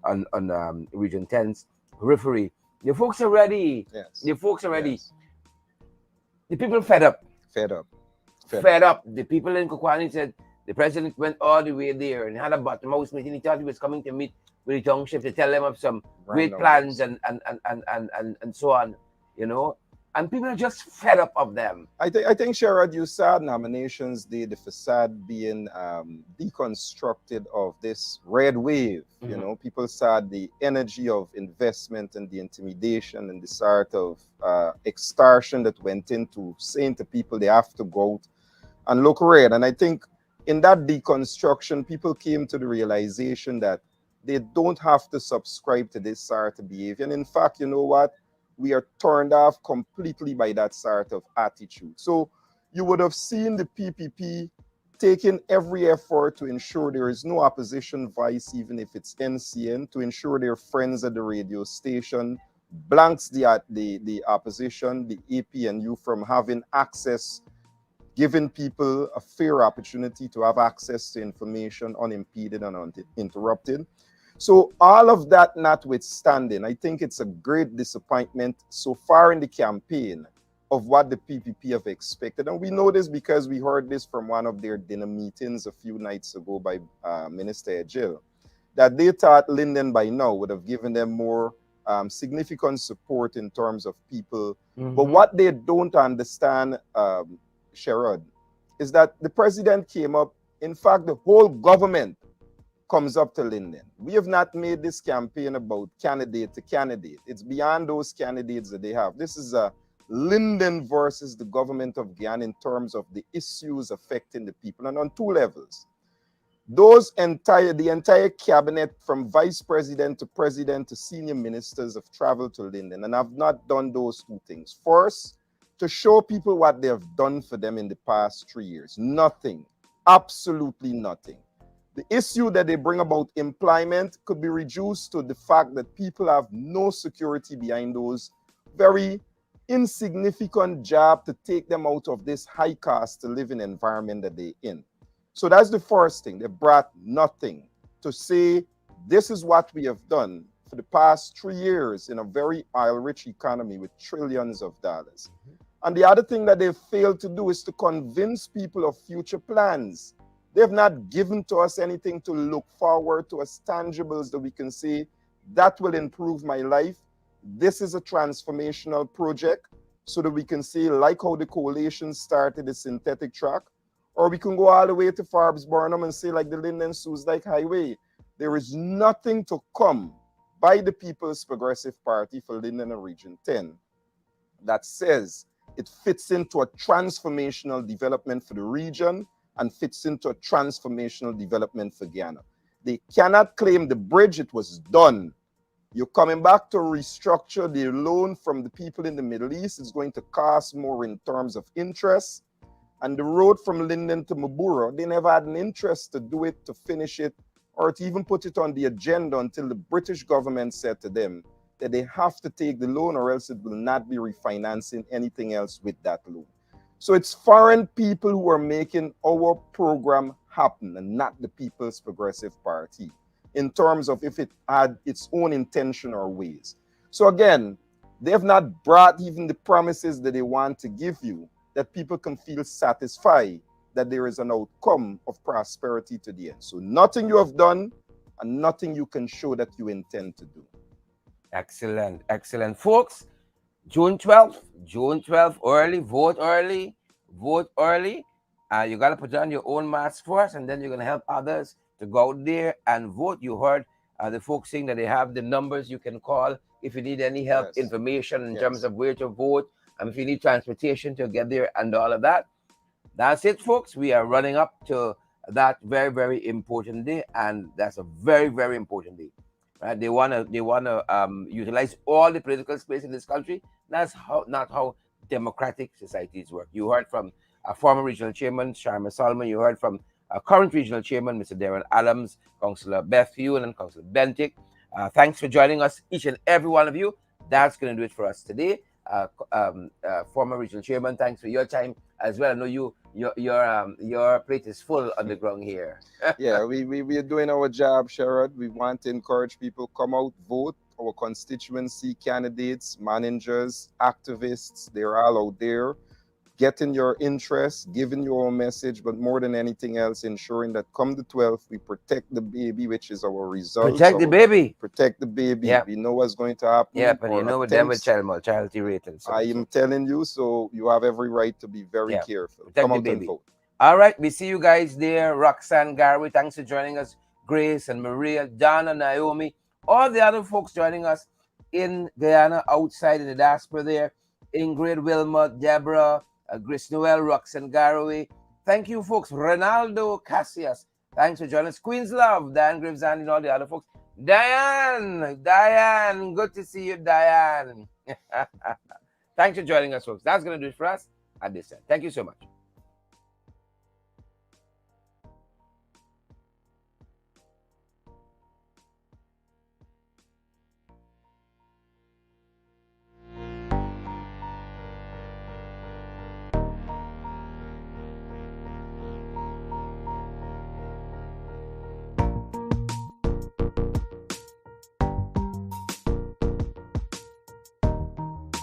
on Region 10's periphery. The folks are ready. Yes. The folks are ready. Yes. The people fed up. Fed up. Fed up. The people in Kokwani said the president went all the way there and had a bottom house meeting. He thought he was coming to meet with the township to tell them of some great plans and so on, you know. And people are just fed up of them. I think, Sherrod, you saw nominations day, the facade being deconstructed of this red wave. You know, people saw the energy of investment and the intimidation and the sort of extortion that went into saying to people they have to go out and look red. And I think in that deconstruction, people came to the realization that they don't have to subscribe to this sort of behavior. And in fact, you know what? We are turned off completely by that sort of attitude. So you would have seen the PPP taking every effort to ensure there is no opposition voice, even if it's NCN, to ensure their friends at the radio station blanks the opposition, the APNU, from having access, giving people a fair opportunity to have access to information unimpeded and uninterrupted. So all of that notwithstanding, I think it's a great disappointment so far in the campaign of what the PPP have expected. And we know this because we heard this from one of their dinner meetings a few nights ago by Minister Ejil, that they thought Linden by now would have given them more significant support in terms of people. But what they don't understand, Sherrod, is that the president came up. In fact, the whole government comes up to Linden. We have not made this campaign about candidate to candidate. It's beyond those candidates that they have. This is a Linden versus the government of Guyana in terms of the issues affecting the people, and on two levels. The entire cabinet, from vice president to senior ministers, have traveled to Linden and have not done those two things. First, to show people what they have done for them in the past 3 years. Nothing, absolutely nothing. The issue that they bring about employment could be reduced to the fact that people have no security behind those very insignificant jobs to take them out of this high cost to living environment that they're in. So that's the first thing. They brought nothing to say, this is what we have done for the past 3 years in a very oil-rich economy with trillions of dollars. And the other thing that they've failed to do is to convince people of future plans. They have not given to us anything to look forward to as tangibles that we can say, that will improve my life. This is a transformational project, so that we can say, like how the coalition started the synthetic track, or we can go all the way to Forbes Burnham and say, like the Linden Sues Dyke Highway, there is nothing to come by the People's Progressive Party for Linden and Region 10 that says it fits into a transformational development for the region and fits into a transformational development for Guyana. They cannot claim the bridge, it was done. You're coming back to restructure the loan from the people in the Middle East. It's going to cost more in terms of interest. And the road from Linden to Mabura, they never had an interest to do it, to finish it, or to even put it on the agenda until the British government said to them that they have to take the loan or else it will not be refinancing anything else with that loan. So it's foreign people who are making our program happen and not the People's Progressive Party in terms of if it had its own intention or ways. So again, they have not brought even the promises that they want to give you, that people can feel satisfied that there is an outcome of prosperity to the end. So nothing you have done and nothing you can show that you intend to do. Excellent, excellent. Folks, June 12th, early, vote early. You got to put on your own mask first, and then you're going to help others to go out there and vote. You heard the folks saying that they have the numbers you can call if you need any help, Yes. information in Yes. terms of where to vote, and if you need transportation to get there and all of that. That's it, folks. We are running up to that very, very important day, and that's a very, very important day. Right? They wanna utilize all the political space in this country. That's not how democratic societies work. You heard from a former regional chairman, Sharma Solomon. You heard from a current regional chairman, Mr. Darren Adams, Councillor Beth Hewell, and Councillor Bentic. Thanks for joining us, each and every one of you. That's going to do it for us today. Former regional chairman, thanks for your time as well. I know your plate is full on the ground here. Yeah, we are doing our job, Sherrod. We want to encourage people, come out, vote. Our constituency candidates, managers, activists, they're all out there getting your interest, giving you our message, but more than anything else, ensuring that come the 12th, we protect the baby, which is our result. Protect the baby. Protect the baby. Yeah. We know what's going to happen. Yeah, but you know with them with attempts. child rating. So, I am telling you, so you have every right to be very Yeah. careful. Protect Come the out and baby. vote. All right, we see you guys there. Roxanne, Gary, thanks for joining us. Grace and Maria, Donna, Naomi, all the other folks joining us in Guyana, outside in the diaspora there. Ingrid, Wilma, Deborah, Grace Noel, Roxanne Garraway. Thank you, folks. Ronaldo Cassius, thanks for joining us. Queen's Love, Diane Gravesand, and all the other folks. Diane, good to see you, Diane. Thanks for joining us, folks. That's going to do it for us at this time. Thank you so much.